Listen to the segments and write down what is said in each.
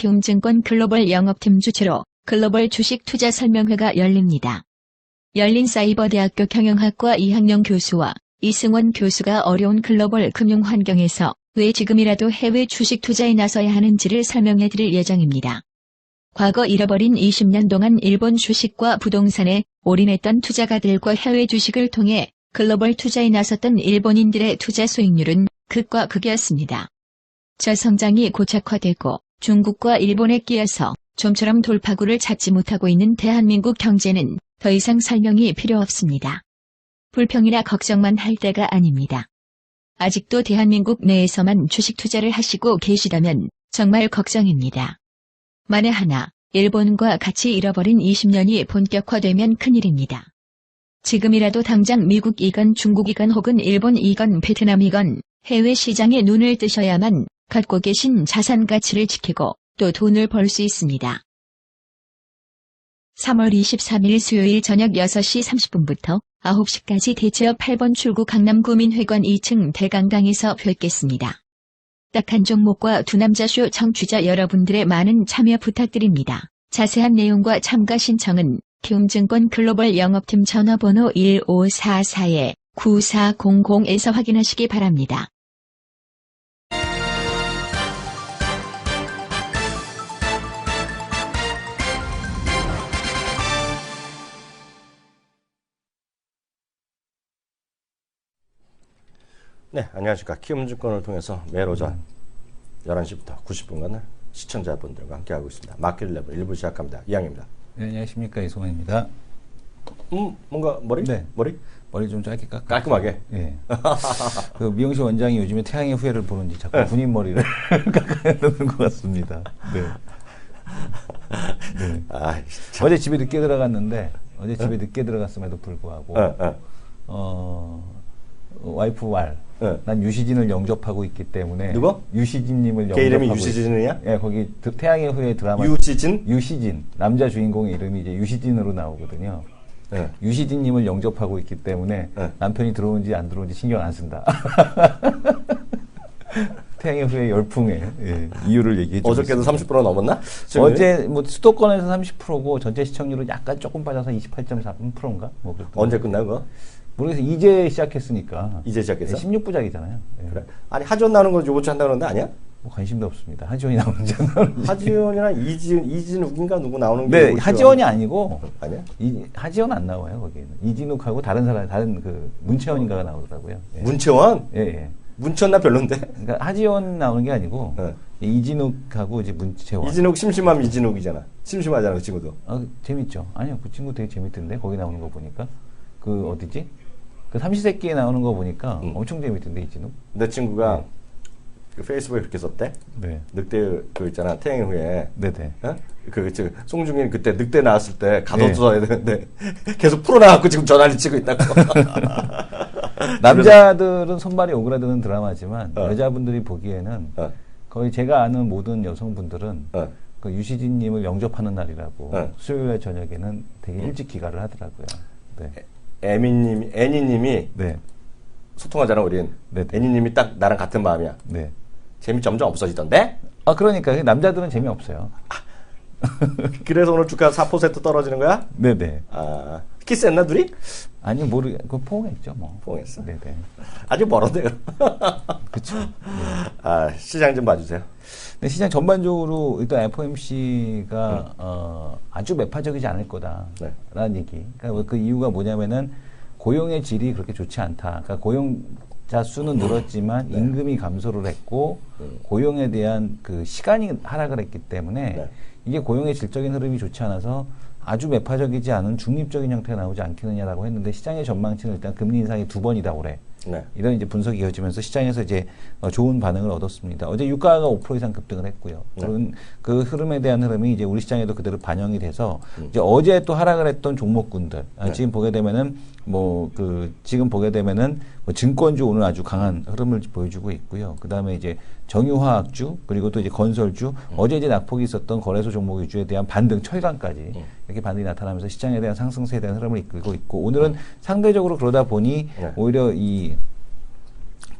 키움증권 글로벌 영업팀 주최로 글로벌 주식 투자 설명회가 열립니다. 열린 사이버대학교 경영학과 이학영 교수와 이승원 교수가 어려운 글로벌 금융 환경에서 왜 지금이라도 해외 주식 투자에 나서야 하는지를 설명해 드릴 예정입니다. 과거 잃어버린 20년 동안 일본 주식과 부동산에 올인했던 투자가들과 해외 주식을 통해 글로벌 투자에 나섰던 일본인들의 투자 수익률은 극과 극이었습니다. 저성장이 고착화되고 중국과 일본에 끼어서 좀처럼 돌파구를 찾지 못하고 있는 대한민국 경제는 더 이상 설명이 필요 없습니다. 불평이나 걱정만 할 때가 아닙니다. 아직도 대한민국 내에서만 주식 투자를 하시고 계시다면 정말 걱정입니다. 만에 하나 일본과 같이 잃어버린 20년이 본격화되면 큰일입니다. 지금이라도 당장 미국이건 중국이건 혹은 일본이건 베트남이건 해외 시장에 눈을 뜨셔야만 갖고 계신 자산 가치를 지키고 또 돈을 벌 수 있습니다. 3월 23일 수요일 저녁 6시 30분부터 9시까지 대체역 8번 출구 강남구민회관 2층 대강당에서 뵙겠습니다. 딱 한 종목과 두 남자쇼 청취자 여러분들의 많은 참여 부탁드립니다. 자세한 내용과 참가 신청은 키움증권 글로벌 영업팀 전화번호 1544-9400에서 확인하시기 바랍니다. 네, 안녕하십니까. 키움증권을 통해서 매일 오전 11시부터 90분간 시청자분들과 함께하고 있습니다. 마켓 레벨 1부 시작합니다. 이양입니다. 네, 안녕하십니까. 이승원입니다. 뭔가 머리? 네. 머리 좀 짧게 깎아. 깔끔하게? 예. 그 미용실 원장이 요즘에 태양의 후예를 보는지 자꾸 군인 머리를 깎아야 되는 것 같습니다. 네. 네. 어제 집에 늦게 들어갔음에도 불구하고, 와이프 말, 난 유시진을 영접하고 있기 때문에. 누구? 유시진님을 영접하고. 걔 이름이 유시진이야? 예, 거기 태양의 후예 드라마. 유시진? 유시진. 남자 주인공의 이름이 이제 유시진으로 나오거든요. 네. 유시진님을 영접하고 있기 때문에 남편이 들어오는지 안 들어오는지 신경 안 쓴다. 태양의 후예 열풍의 이유를 얘기해 주고 어저께도 30% 넘었나? 어제 뭐 수도권에서 30%고 전체 시청률은 약간 조금 빠져서 28.4%인가? 뭐 언제 끝나 그거? 모르겠어요. 이제 시작했으니까. 이제 시작했어? 16부작이잖아요. 그래? 아니 하지원 나오는 거 요번 주 한다 그러는데 아니야? 뭐 관심도 없습니다. 하지원이 나오는지 안 나오는지. 하지원이랑 이진욱인가 누구 나오는 게. 네, 하지원이 아니고. 아니야? 하지원 안 나와요, 거기는. 이진욱하고 다른 그 문채원인가가 나오더라고요. 예. 문채원? 예, 예. 문채원 나 별론데? 그러니까 하지원 나오는 게 아니고 이진욱하고 이제 문채원. 이진욱 심심하면 이진욱이잖아. 심심하잖아 그 친구도. 재밌죠. 아니요, 그 친구 되게 재밌던데 거기 나오는 거 보니까. 그 어디지? 그 삼시세끼에 나오는 거 보니까 엄청 재밌던데 이진욱. 내 친구가 그 페이스북에 그렇게 썼대. 네. 늑대 그 있잖아 태양의 후예. 네네. 송중인 그때 늑대 나왔을 때 가둬둬야 되는데 계속 풀어나갖고 지금 전화를 치고 있다고. 남자들은 손발이 오그라드는 드라마지만 여자분들이 보기에는 거의 제가 아는 모든 여성분들은 그 유시진님을 영접하는 날이라고 수요일 저녁에는 되게 일찍 귀가를 하더라고요. 네. 애니님이 네. 소통하잖아 우린. 네네. 애니님이 딱 나랑 같은 마음이야. 네. 재미 점점 없어지던데? 그러니까 남자들은 재미없어요. 그래서 오늘 주가 4% 떨어지는 거야? 네네. 키스했나 둘이? 아니 그 포옹했죠 뭐. 포옹했어? 네네. 아주 멀었네요. 그쵸. 네. 시장 좀 봐주세요. 네, 시장 전반적으로 일단 FOMC가 아주 매파적이지 않을 거다라는 얘기. 그러니까 그 이유가 뭐냐면은 고용의 질이 그렇게 좋지 않다. 그러니까 고용자 수는 늘었지만 임금이 감소를 했고 고용에 대한 그 시간이 하락을 했기 때문에 이게 고용의 질적인 흐름이 좋지 않아서 아주 매파적이지 않은 중립적인 형태가 나오지 않겠느냐라고 했는데 시장의 전망치는 일단 금리 인상이 2번이다 올해. 네. 이런 이제 분석이 이어지면서 시장에서 이제 좋은 반응을 얻었습니다. 어제 유가가 5% 이상 급등을 했고요. 그 흐름에 대한 흐름이 이제 우리 시장에도 그대로 반영이 돼서 이제 어제 또 하락을 했던 종목군들 지금 보게 되면은 지금 보게 되면은 증권주 오늘 아주 강한 흐름을 보여주고 있고요. 그 다음에 이제 정유화학주 그리고 또 이제 건설주 어제 이제 낙폭이 있었던 거래소 종목 위주에 대한 반등 철강까지 이렇게 반등이 나타나면서 시장에 대한 상승세에 대한 흐름을 이끌고 있고 오늘은 상대적으로 그러다 보니 오히려 이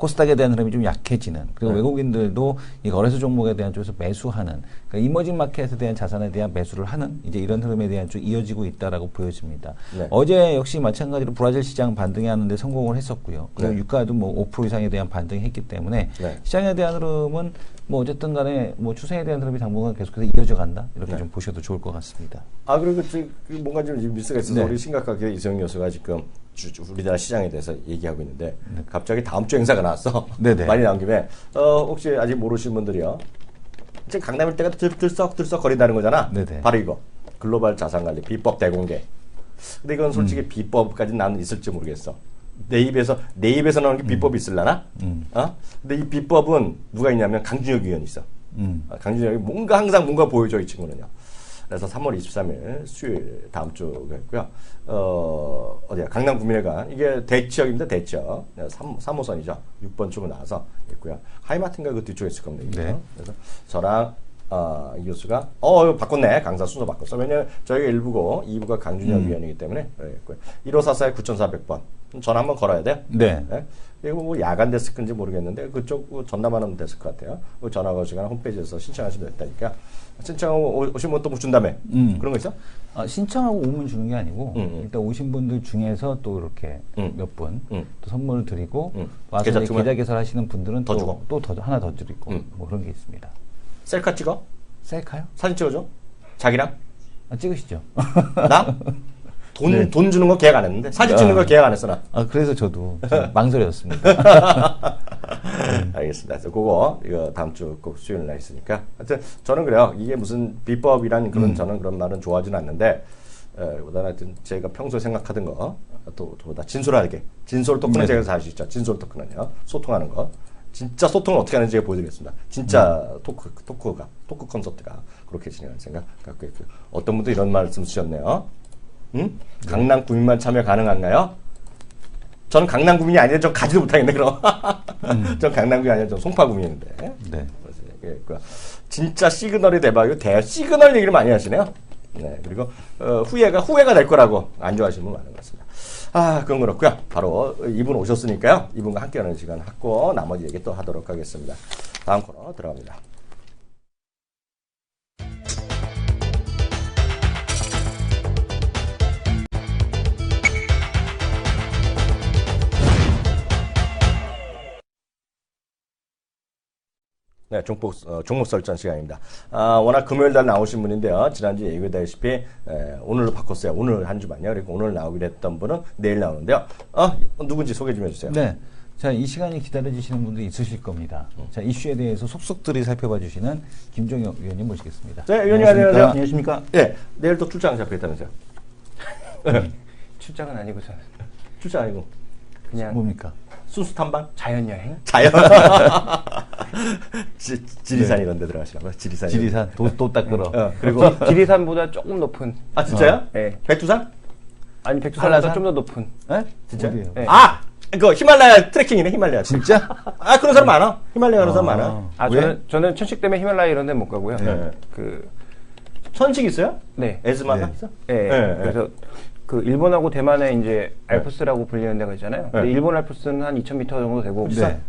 코스닥에 대한 흐름이 좀 약해지는 그리고 네. 외국인들도 이 거래소 종목에 대한 쪽에서 매수하는 그러니까 이머징 마켓에 대한 자산에 대한 매수를 하는 이제 이런 흐름에 대한 쪽 이어지고 있다라고 보여집니다. 네. 어제 역시 마찬가지로 브라질 시장 반등하는데 성공을 했었고요. 그리고 네. 유가도 뭐 5% 이상에 대한 반등이 했기 때문에 네. 시장에 대한 흐름은 뭐 어쨌든 간에 뭐 추세에 대한 흐름이 당분간 계속해서 이어져 간다 이렇게 네. 좀 보셔도 좋을 것 같습니다. 아 그리고 뭔가 좀 미스가 있어서 네. 우리 심각하게 이성영 교수가 지금 우리나라 시장에 대해서 얘기하고 있는데 갑자기 다음 주 행사가 나왔어. 네네. 많이 나온 김에 혹시 아직 모르시는 분들이요. 이제 강남 일대가 들썩들썩 거린다는 거잖아. 네네. 바로 이거 글로벌 자산관리 비법 대공개. 근데 이건 솔직히 비법까지 나는 있을지 모르겠어. 내 입에서 나오는 게 비법이 있을라나? 근데 이 비법은 누가 있냐면 강준혁 의원이 있어. 강준혁이 항상 뭔가 보여줘 이 친구는요. 그래서 3월 23일 수요일 다음 주가 있고요. 어디야? 강남 구민회관. 이게 대치역입니다. 대치역. 3호선이죠. 6번 쪽으로 나와서 있고요. 하이마트인가 그 뒤쪽에 있을 겁니다. 네. 그래서 저랑 이 교수가 이거 바꿨네. 강사 순서 바꿨어. 왜냐면 저희가 1부고 2부가 강준혁 위원이기 때문에 그랬고요. 1544에 9400번. 전화 한번 걸어야 돼요. 네. 네? 이거 뭐 야간 데스크인지 모르겠는데 그쪽 전담하는 데스크 같아요. 전화 거시거나 홈페이지에서 신청하시면 됐다니까. 신청하고 오시면 또 뭐 준다며. 그런 거 있어? 신청하고 오면 주는 게 아니고 일단 오신 분들 중에서 또 이렇게 몇 분 또 선물을 드리고 와서 계좌 이제 계좌 개설하시는 분들은 더 주고. 또 하나 더 드리고 뭐 그런 게 있습니다. 셀카 찍어? 셀카요? 사진 찍어줘? 자기랑? 찍으시죠. 나? 네. 돈 주는 거 계약 안 했는데 사진 찍는 거 계약 안 했어 나. 그래서 저도 좀 망설였습니다. 알겠습니다. 그래서 그거 이거 다음 주 꼭 수요일 날 있으니까. 하여튼 저는 그래요. 이게 무슨 비법이란 그런 저는 그런 말은 좋아하지는 않는데 보다는 하여튼 제가 평소에 생각하던 거 또보다 진솔하게 진솔 토크는 제가 잘 할 수 있죠. 진솔 토크는요. 소통하는 거. 진짜 소통을 어떻게 하는지 제가 보여드리겠습니다. 진짜 토크 콘서트가 그렇게 진행할 생각 갖고 있고요. 어떤 분도 이런 말씀 주셨네요. 강남 구민만 참여 가능한가요? 저는 강남 구민이 아니라 전 가지도 못하겠네 그럼. 전 강남 구민이 아니라 전 송파 구민인데. 네. 그래서 진짜 시그널이 대박이고 시그널 얘기를 많이 하시네요. 네. 그리고 후회가 될 거라고 안 좋아하시는 분 많은 것 같습니다. 그건 그렇고요. 바로 이분 오셨으니까요. 이분과 함께하는 시간 갖고 나머지 얘기 또 하도록 하겠습니다. 다음 코너 들어갑니다. 네, 종목 설정 시간입니다. 워낙 금요일 날 나오신 분인데요. 지난주에 얘기했다시피 오늘로 바꿨어요. 오늘 한 주만요. 그리고 오늘 나오기로 했던 분은 내일 나오는데요. 누군지 소개 좀 해주세요. 네. 자, 이 시간이 기다려주시는 분들이 있으실 겁니다. 자, 이슈에 대해서 속속들이 살펴봐 주시는 김종혁 의원님 모시겠습니다. 네, 의원님 안녕하세요. 안녕하십니까? 네, 내일 또 출장 잡혀있다면서요. 출장은 아니고서 출장 아니고 그냥 뭡니까? 순수 탐방? 자연여행? 자연. 지리산 이런 데 들어가시나 봐요. 지리산. 지리산 도 닦으러. 그리고 지리산보다 조금 높은. 진짜요? 네. 백두산? 아니 백두산보다 한라산? 좀 더 높은. 네? 진짜요? 어디예요? 네. 이거 히말라야 트레킹이네. 히말라야. 진짜? 그런 사람 많아. 히말라야 가는 사람 많아. 왜? 저는 천식 때문에 히말라야 이런 데 못 가고요. 네. 천식 있어요? 네. 에즈마가 네. 있어? 네. 그래서 그 일본하고 대만에 이제 알프스라고 불리는 데가 있잖아요. 근데 네. 일본 알프스는 한 2,000m 정도 되고 네.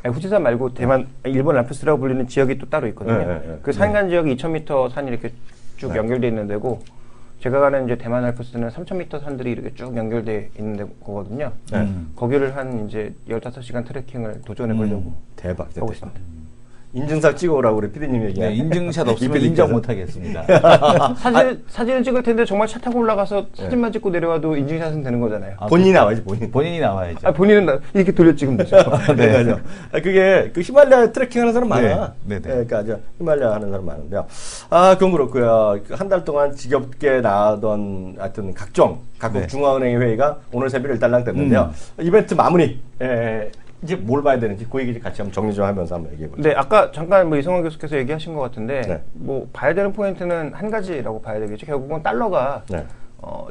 후지산 말고 대만 일본 알프스라고 불리는 지역이 또 따로 있거든요. 네. 그 산간 지역이 2,000m 산이 이렇게 쭉 연결돼 있는 데고 제가 가는 이제 대만 알프스는 3,000m 산들이 이렇게 쭉 연결돼 있는 거거든요. 거기를 한 이제 15시간 트레킹을 도전해 보려고 대박. 하고 있습니다. 인증샷 찍어오라고 우리 피디님 얘기해. 네, 인증샷 없으면 이필 인정 님께서. 못 하겠습니다. 사진을 찍을 텐데 정말 차 타고 올라가서 사진만 찍고 내려와도 인증샷은 되는 거잖아요. 본인이 나와야지 본인. 본인이 나와야죠. 본인은 이렇게 돌려 찍으면 되죠. 네, 맞아. 그게 그 히말라야 트레킹 하는 사람 많아. 네, 네. 그러니까 히말라야 하는 사람 많은데요. 그건 그렇고요. 한 달 동안 지겹게 나던 하여튼 각국 네. 중앙은행 회의가 오늘 새벽에 일단락 됐는데요. 이벤트 마무리. 이제 뭘 봐야 되는지 그 얘기 같이 한번 정리 좀 하면서 한번 얘기해 보죠. 네, 아까 잠깐 뭐 이성원 교수께서 얘기하신 것 같은데 네. 뭐 봐야 되는 포인트는 한 가지라고 봐야 되겠죠. 결국은 달러가 네.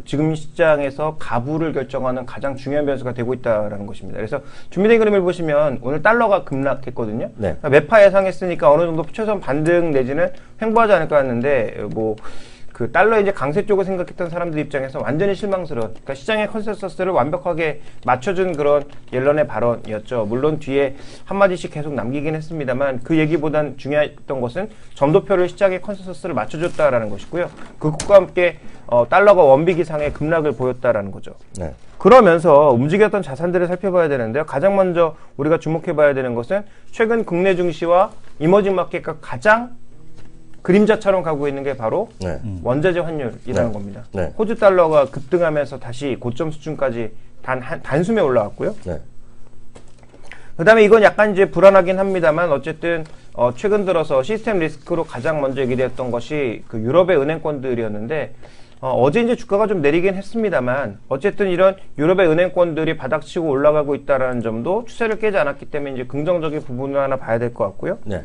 지금 시장에서 가부를 결정하는 가장 중요한 변수가 되고 있다라는 것입니다. 그래서 준비된 그림을 보시면 오늘 달러가 급락했거든요. 네. 매파 예상했으니까 어느 정도 최소한 반등 내지는 횡보하지 않을까 했는데 그 달러 이제 강세 쪽을 생각했던 사람들 입장에서 완전히 실망스러운, 그러니까 시장의 컨센서스를 완벽하게 맞춰준 그런 옐런의 발언이었죠. 물론 뒤에 한마디씩 계속 남기긴 했습니다만 그 얘기보단 중요했던 것은 점도표를 시장의 컨센서스를 맞춰줬다라는 것이고요. 그것과 함께 달러가 원빅 이상의 급락을 보였다라는 거죠. 네. 그러면서 움직였던 자산들을 살펴봐야 되는데요. 가장 먼저 우리가 주목해봐야 되는 것은 최근 국내 증시와 이머징 마켓과 가장 그림자처럼 가고 있는 게 바로 네. 원자재 환율이라는 네. 겁니다. 네. 호주 달러가 급등하면서 다시 고점 수준까지 단숨에 올라왔고요. 네. 그 다음에 이건 약간 이제 불안하긴 합니다만 어쨌든 최근 들어서 시스템 리스크로 가장 먼저 얘기되었던 것이 그 유럽의 은행권들이었는데 어제 이제 주가가 좀 내리긴 했습니다만 어쨌든 이런 유럽의 은행권들이 바닥치고 올라가고 있다라는 점도 추세를 깨지 않았기 때문에 이제 긍정적인 부분을 하나 봐야 될 것 같고요. 네.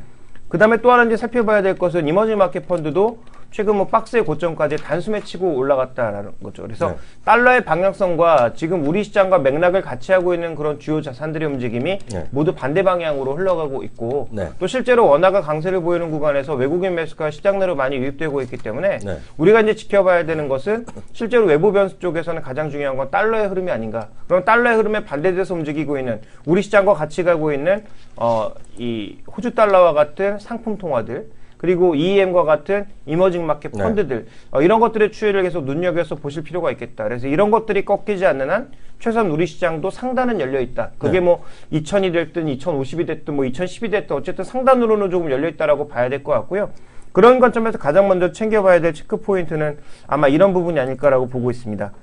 그 다음에 또 하나 이제 살펴봐야 될 것은 이머징 마켓 펀드도 최근 뭐 박스의 고점까지 단숨에 치고 올라갔다라는 거죠. 그래서 네. 달러의 방향성과 지금 우리 시장과 맥락을 같이 하고 있는 그런 주요 자산들의 움직임이 네. 모두 반대 방향으로 흘러가고 있고 네. 또 실제로 원화가 강세를 보이는 구간에서 외국인 매수가 시장 내로 많이 유입되고 있기 때문에 네. 우리가 이제 지켜봐야 되는 것은 실제로 외부 변수 쪽에서는 가장 중요한 건 달러의 흐름이 아닌가. 그럼 달러의 흐름에 반대돼서 움직이고 있는 우리 시장과 같이 가고 있는 이 호주 달러와 같은 상품 통화들 그리고 EM과 같은 이머징 마켓 펀드들 이런 것들의 추이를 계속 눈여겨서 보실 필요가 있겠다. 그래서 이런 것들이 꺾이지 않는 한 최소한 우리 시장도 상단은 열려 있다. 그게 뭐 2000이 됐든 2050이 됐든 뭐 2010이 됐든 어쨌든 상단으로는 조금 열려 있다라고 봐야 될 것 같고요. 그런 관점에서 가장 먼저 챙겨봐야 될 체크 포인트는 아마 이런 부분이 아닐까라고 보고 있습니다.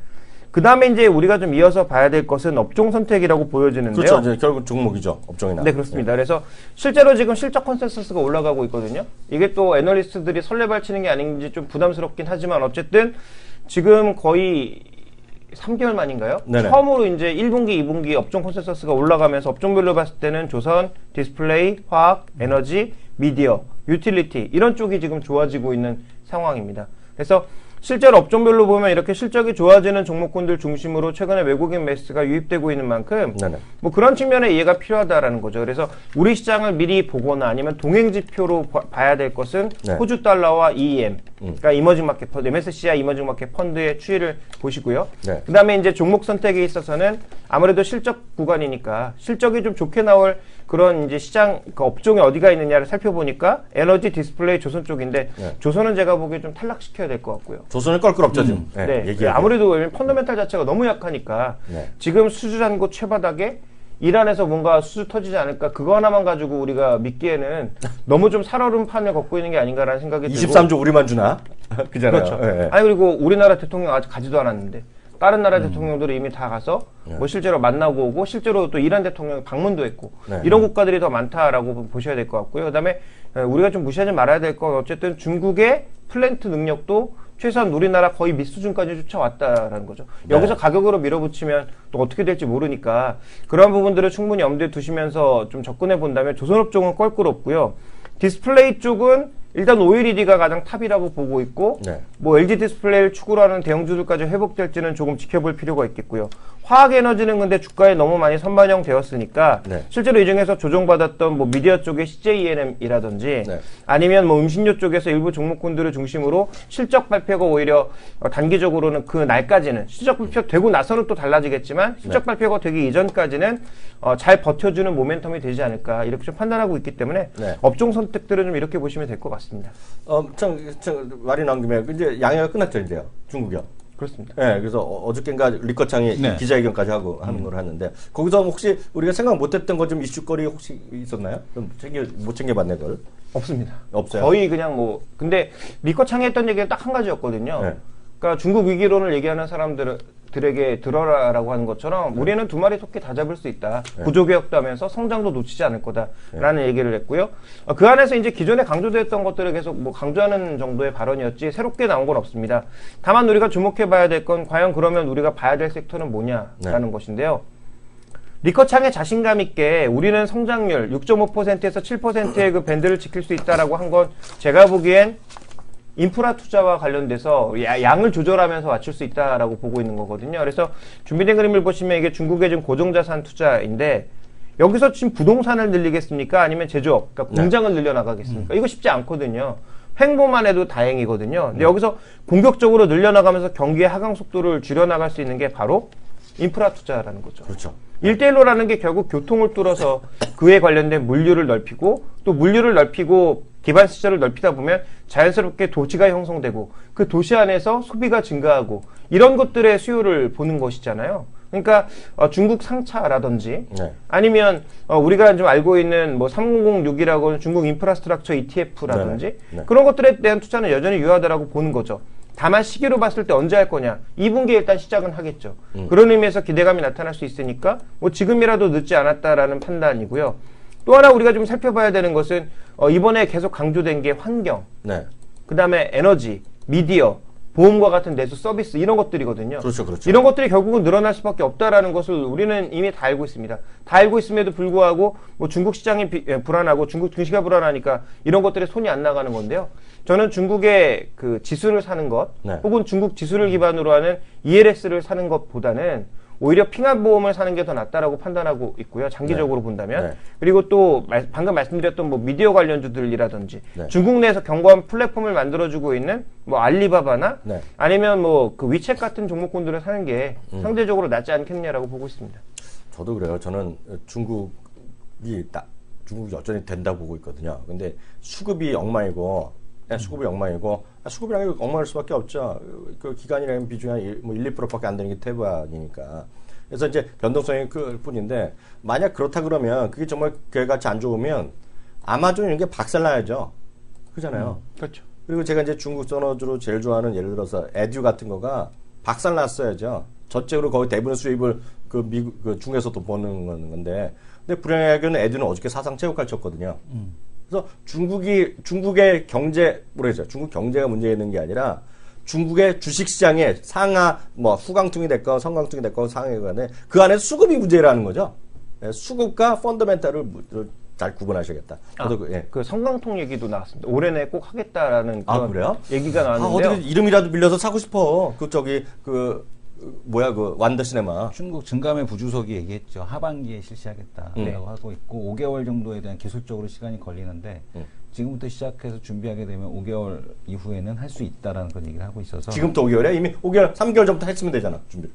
그 다음에 이제 우리가 좀 이어서 봐야 될 것은 업종 선택이라고 보여지는데요. 그렇죠. 이제 결국 종목이죠. 업종이나. 네, 그렇습니다. 그래서 실제로 지금 실적 컨센서스가 올라가고 있거든요. 이게 또 애널리스트들이 설레발 치는 게 아닌지 좀 부담스럽긴 하지만 어쨌든 지금 거의 3개월 만인가요? 네네. 처음으로 이제 1분기, 2분기 업종 컨센서스가 올라가면서 업종별로 봤을 때는 조선, 디스플레이, 화학, 에너지, 미디어, 유틸리티 이런 쪽이 지금 좋아지고 있는 상황입니다. 그래서 실제로 업종별로 보면 이렇게 실적이 좋아지는 종목군들 중심으로 최근에 외국인 매수가 유입되고 있는 만큼 네네. 뭐 그런 측면의 이해가 필요하다라는 거죠. 그래서 우리 시장을 미리 보거나 아니면 동행지표로 봐야 될 것은 네. 호주 달러와 EM, 그러니까 이머징 마켓 펀드, MSCI 이머징 마켓 펀드의 추이를 보시고요. 네. 그 다음에 이제 종목 선택에 있어서는 아무래도 실적 구간이니까 실적이 좀 좋게 나올 그런 이제 시장 그 업종이 어디가 있느냐를 살펴보니까 에너지, 디스플레이, 조선 쪽인데 네. 조선은 제가 보기에 좀 탈락시켜야 될 것 같고요. 조선은 껄끄럽죠 지금. 네, 얘기하기. 아무래도 펀더멘탈 자체가 너무 약하니까 네. 지금 수주란 곳 최바닥에 이란에서 뭔가 수주 터지지 않을까 그거 하나만 가지고 우리가 믿기에는 너무 좀 살얼음 판을 걷고 있는 게 아닌가라는 생각이 들고 23조 우리만 주나? 그잖아요. 그렇죠. 예, 예. 아니 그리고 우리나라 대통령 아직 가지도 않았는데 다른 나라 대통령들이 이미 다 가서 뭐 실제로 만나고 오고 실제로 또 이란 대통령이 방문도 했고 네. 이런 국가들이 더 많다라고 보셔야 될 것 같고요. 그다음에 우리가 좀 무시하지 말아야 될 건 어쨌든 중국의 플랜트 능력도 최소한 우리나라 거의 밑수준까지 쫓아왔다라는 거죠. 네. 여기서 가격으로 밀어붙이면 또 어떻게 될지 모르니까 그런 부분들을 충분히 염두에 두시면서 좀 접근해 본다면 조선업종은 껄끄럽고요. 디스플레이 쪽은 일단 OLED가 가장 탑이라고 보고 있고 네. 뭐 LG 디스플레이를 축으로 하는 대형주들까지 회복될지는 조금 지켜볼 필요가 있겠고요. 화학에너지는 근데 주가에 너무 많이 선반영 되었으니까 네. 실제로 이 중에서 조정받았던 뭐 미디어 쪽의 CJENM이라든지 네. 아니면 뭐 음식료 쪽에서 일부 종목군들을 중심으로 실적 발표가 오히려 단기적으로는 그 날까지는 실적 발표 되고 나서는 또 달라지겠지만 실적 네. 발표가 되기 이전까지는 잘 버텨주는 모멘텀이 되지 않을까 이렇게 좀 판단하고 있기 때문에 네. 업종 선택들은 좀 이렇게 보시면 될 것 같습니다. 말이 나온 김에 이제 양해가 끝났죠 이제요. 중국이요. 그렇습니다. 네, 그래서 어저께인가 리커창이 네. 기자회견까지 하고 하는 걸 하는데 거기서 혹시 우리가 생각 못했던 것 좀 이슈거리 혹시 있었나요? 좀 못 챙겨봤네 그걸. 없습니다. 없어요. 거의 그냥 뭐 근데 리커창이 했던 얘기는 딱 한 가지였거든요. 네. 그러니까 중국 위기론을 얘기하는 사람들에게 들어라라고 하는 것처럼 우리는 두 마리 토끼 다 잡을 수 있다. 네. 구조개혁도 하면서 성장도 놓치지 않을 거다라는 얘기를 했고요. 그 안에서 이제 기존에 강조됐던 것들을 계속 뭐 강조하는 정도의 발언이었지 새롭게 나온 건 없습니다. 다만 우리가 주목해봐야 될 건 과연 그러면 우리가 봐야 될 섹터는 뭐냐라는 것인데요. 리커창의 자신감 있게 우리는 성장률 6.5%에서 7%의 그 밴드를 지킬 수 있다라고 한 건 제가 보기엔 인프라 투자와 관련돼서 양을 조절하면서 맞출 수 있다라고 보고 있는 거거든요. 그래서 준비된 그림을 보시면 이게 중국의 지금 고정자산 투자인데 여기서 지금 부동산을 늘리겠습니까? 아니면 제조업, 그러니까 공장을 늘려나가겠습니까? 이거 쉽지 않거든요. 횡보만 해도 다행이거든요. 근데 여기서 공격적으로 늘려나가면서 경기의 하강 속도를 줄여나갈 수 있는 게 바로 인프라 투자라는 거죠. 그렇죠. 1대1로라는 게 결국 교통을 뚫어서 그에 관련된 물류를 넓히고 또 물류를 넓히고 기반 시설을 넓히다 보면 자연스럽게 도시가 형성되고 그 도시 안에서 소비가 증가하고 이런 것들의 수요를 보는 것이잖아요. 그러니까 중국 상차라든지 네. 아니면 우리가 좀 알고 있는 뭐 3006이라고 하는 중국 인프라스트럭처 ETF라든지 네. 네. 그런 것들에 대한 투자는 여전히 유효하다라고 보는 거죠. 다만 시기로 봤을 때 언제 할 거냐. 2분기에 일단 시작은 하겠죠. 그런 의미에서 기대감이 나타날 수 있으니까 뭐 지금이라도 늦지 않았다라는 판단이고요. 또 하나 우리가 좀 살펴봐야 되는 것은 이번에 계속 강조된 게 환경, 네. 그 다음에 에너지, 미디어, 보험과 같은 내수 서비스 이런 것들이거든요. 그렇죠, 그렇죠. 이런 것들이 결국은 늘어날 수밖에 없다라는 것을 우리는 이미 다 알고 있습니다. 다 알고 있음에도 불구하고 뭐 중국 시장이 불안하고 중국 증시가 불안하니까 이런 것들에 손이 안 나가는 건데요. 저는 중국의 그 지수를 사는 것, 네. 혹은 중국 지수를 기반으로 하는 ELS를 사는 것보다는 오히려 핑합보험을 사는 게 더 낫다라고 판단하고 있고요. 장기적으로 네. 본다면. 네. 그리고 또 방금 말씀드렸던 뭐 미디어 관련주들이라든지 네. 중국 내에서 견고한 플랫폼을 만들어주고 있는 뭐 알리바바나 네. 아니면 뭐 그 위챗 같은 종목군들을 사는 게 상대적으로 낫지 않겠냐라고 보고 있습니다. 저도 그래요. 저는 중국이 여전히 된다 보고 있거든요. 근데 수급이 엉망이고, 수급이 엉망이고, 수급이라는 게 엉망일 수밖에 없죠. 그 기간이라는 비중이 한 1, 2%밖에 안 되는 게 태반이니까. 그래서 이제 변동성이 클 뿐인데, 만약 그렇다 그러면 그게 정말 계획같이 안 좋으면 아마존 이런 게 박살나야죠. 그잖아요. 그렇죠. 그리고 제가 이제 중국 선호주로 제일 좋아하는 예를 들어서 에듀 같은 거가 박살났어야죠. 전적으로 거의 대부분 수입을 그 중에서도 버는 건데, 근데 불행하게는 에듀는 어저께 사상 최고가를 쳤거든요. 그래서 중국의 경제, 모르겠어요. 중국 경제가 문제 있는 게 아니라 중국의 주식시장에 상하, 뭐, 후강통이 됐건 성강통이 됐건 상하가 간에 그 안에 수급이 문제라는 거죠. 수급과 펀더멘탈을 잘 구분하셔야겠다. 그 성강통 얘기도 나왔습니다. 올해 내에 꼭 하겠다라는 그런 그래요? 얘기가 나왔는데요. 어디 이름이라도 빌려서 사고 싶어. 완더 시네마. 중국 증감의 부주석이 얘기했죠. 하반기에 실시하겠다라고 하고 있고 5개월 정도에 대한 기술적으로 시간이 걸리는데 지금부터 시작해서 준비하게 되면 5개월 이후에는 할 수 있다라는 그런 얘기를 하고 있어서 지금부터 5개월에 이미 5개월, 3개월 전부터 했으면 되잖아. 준비를.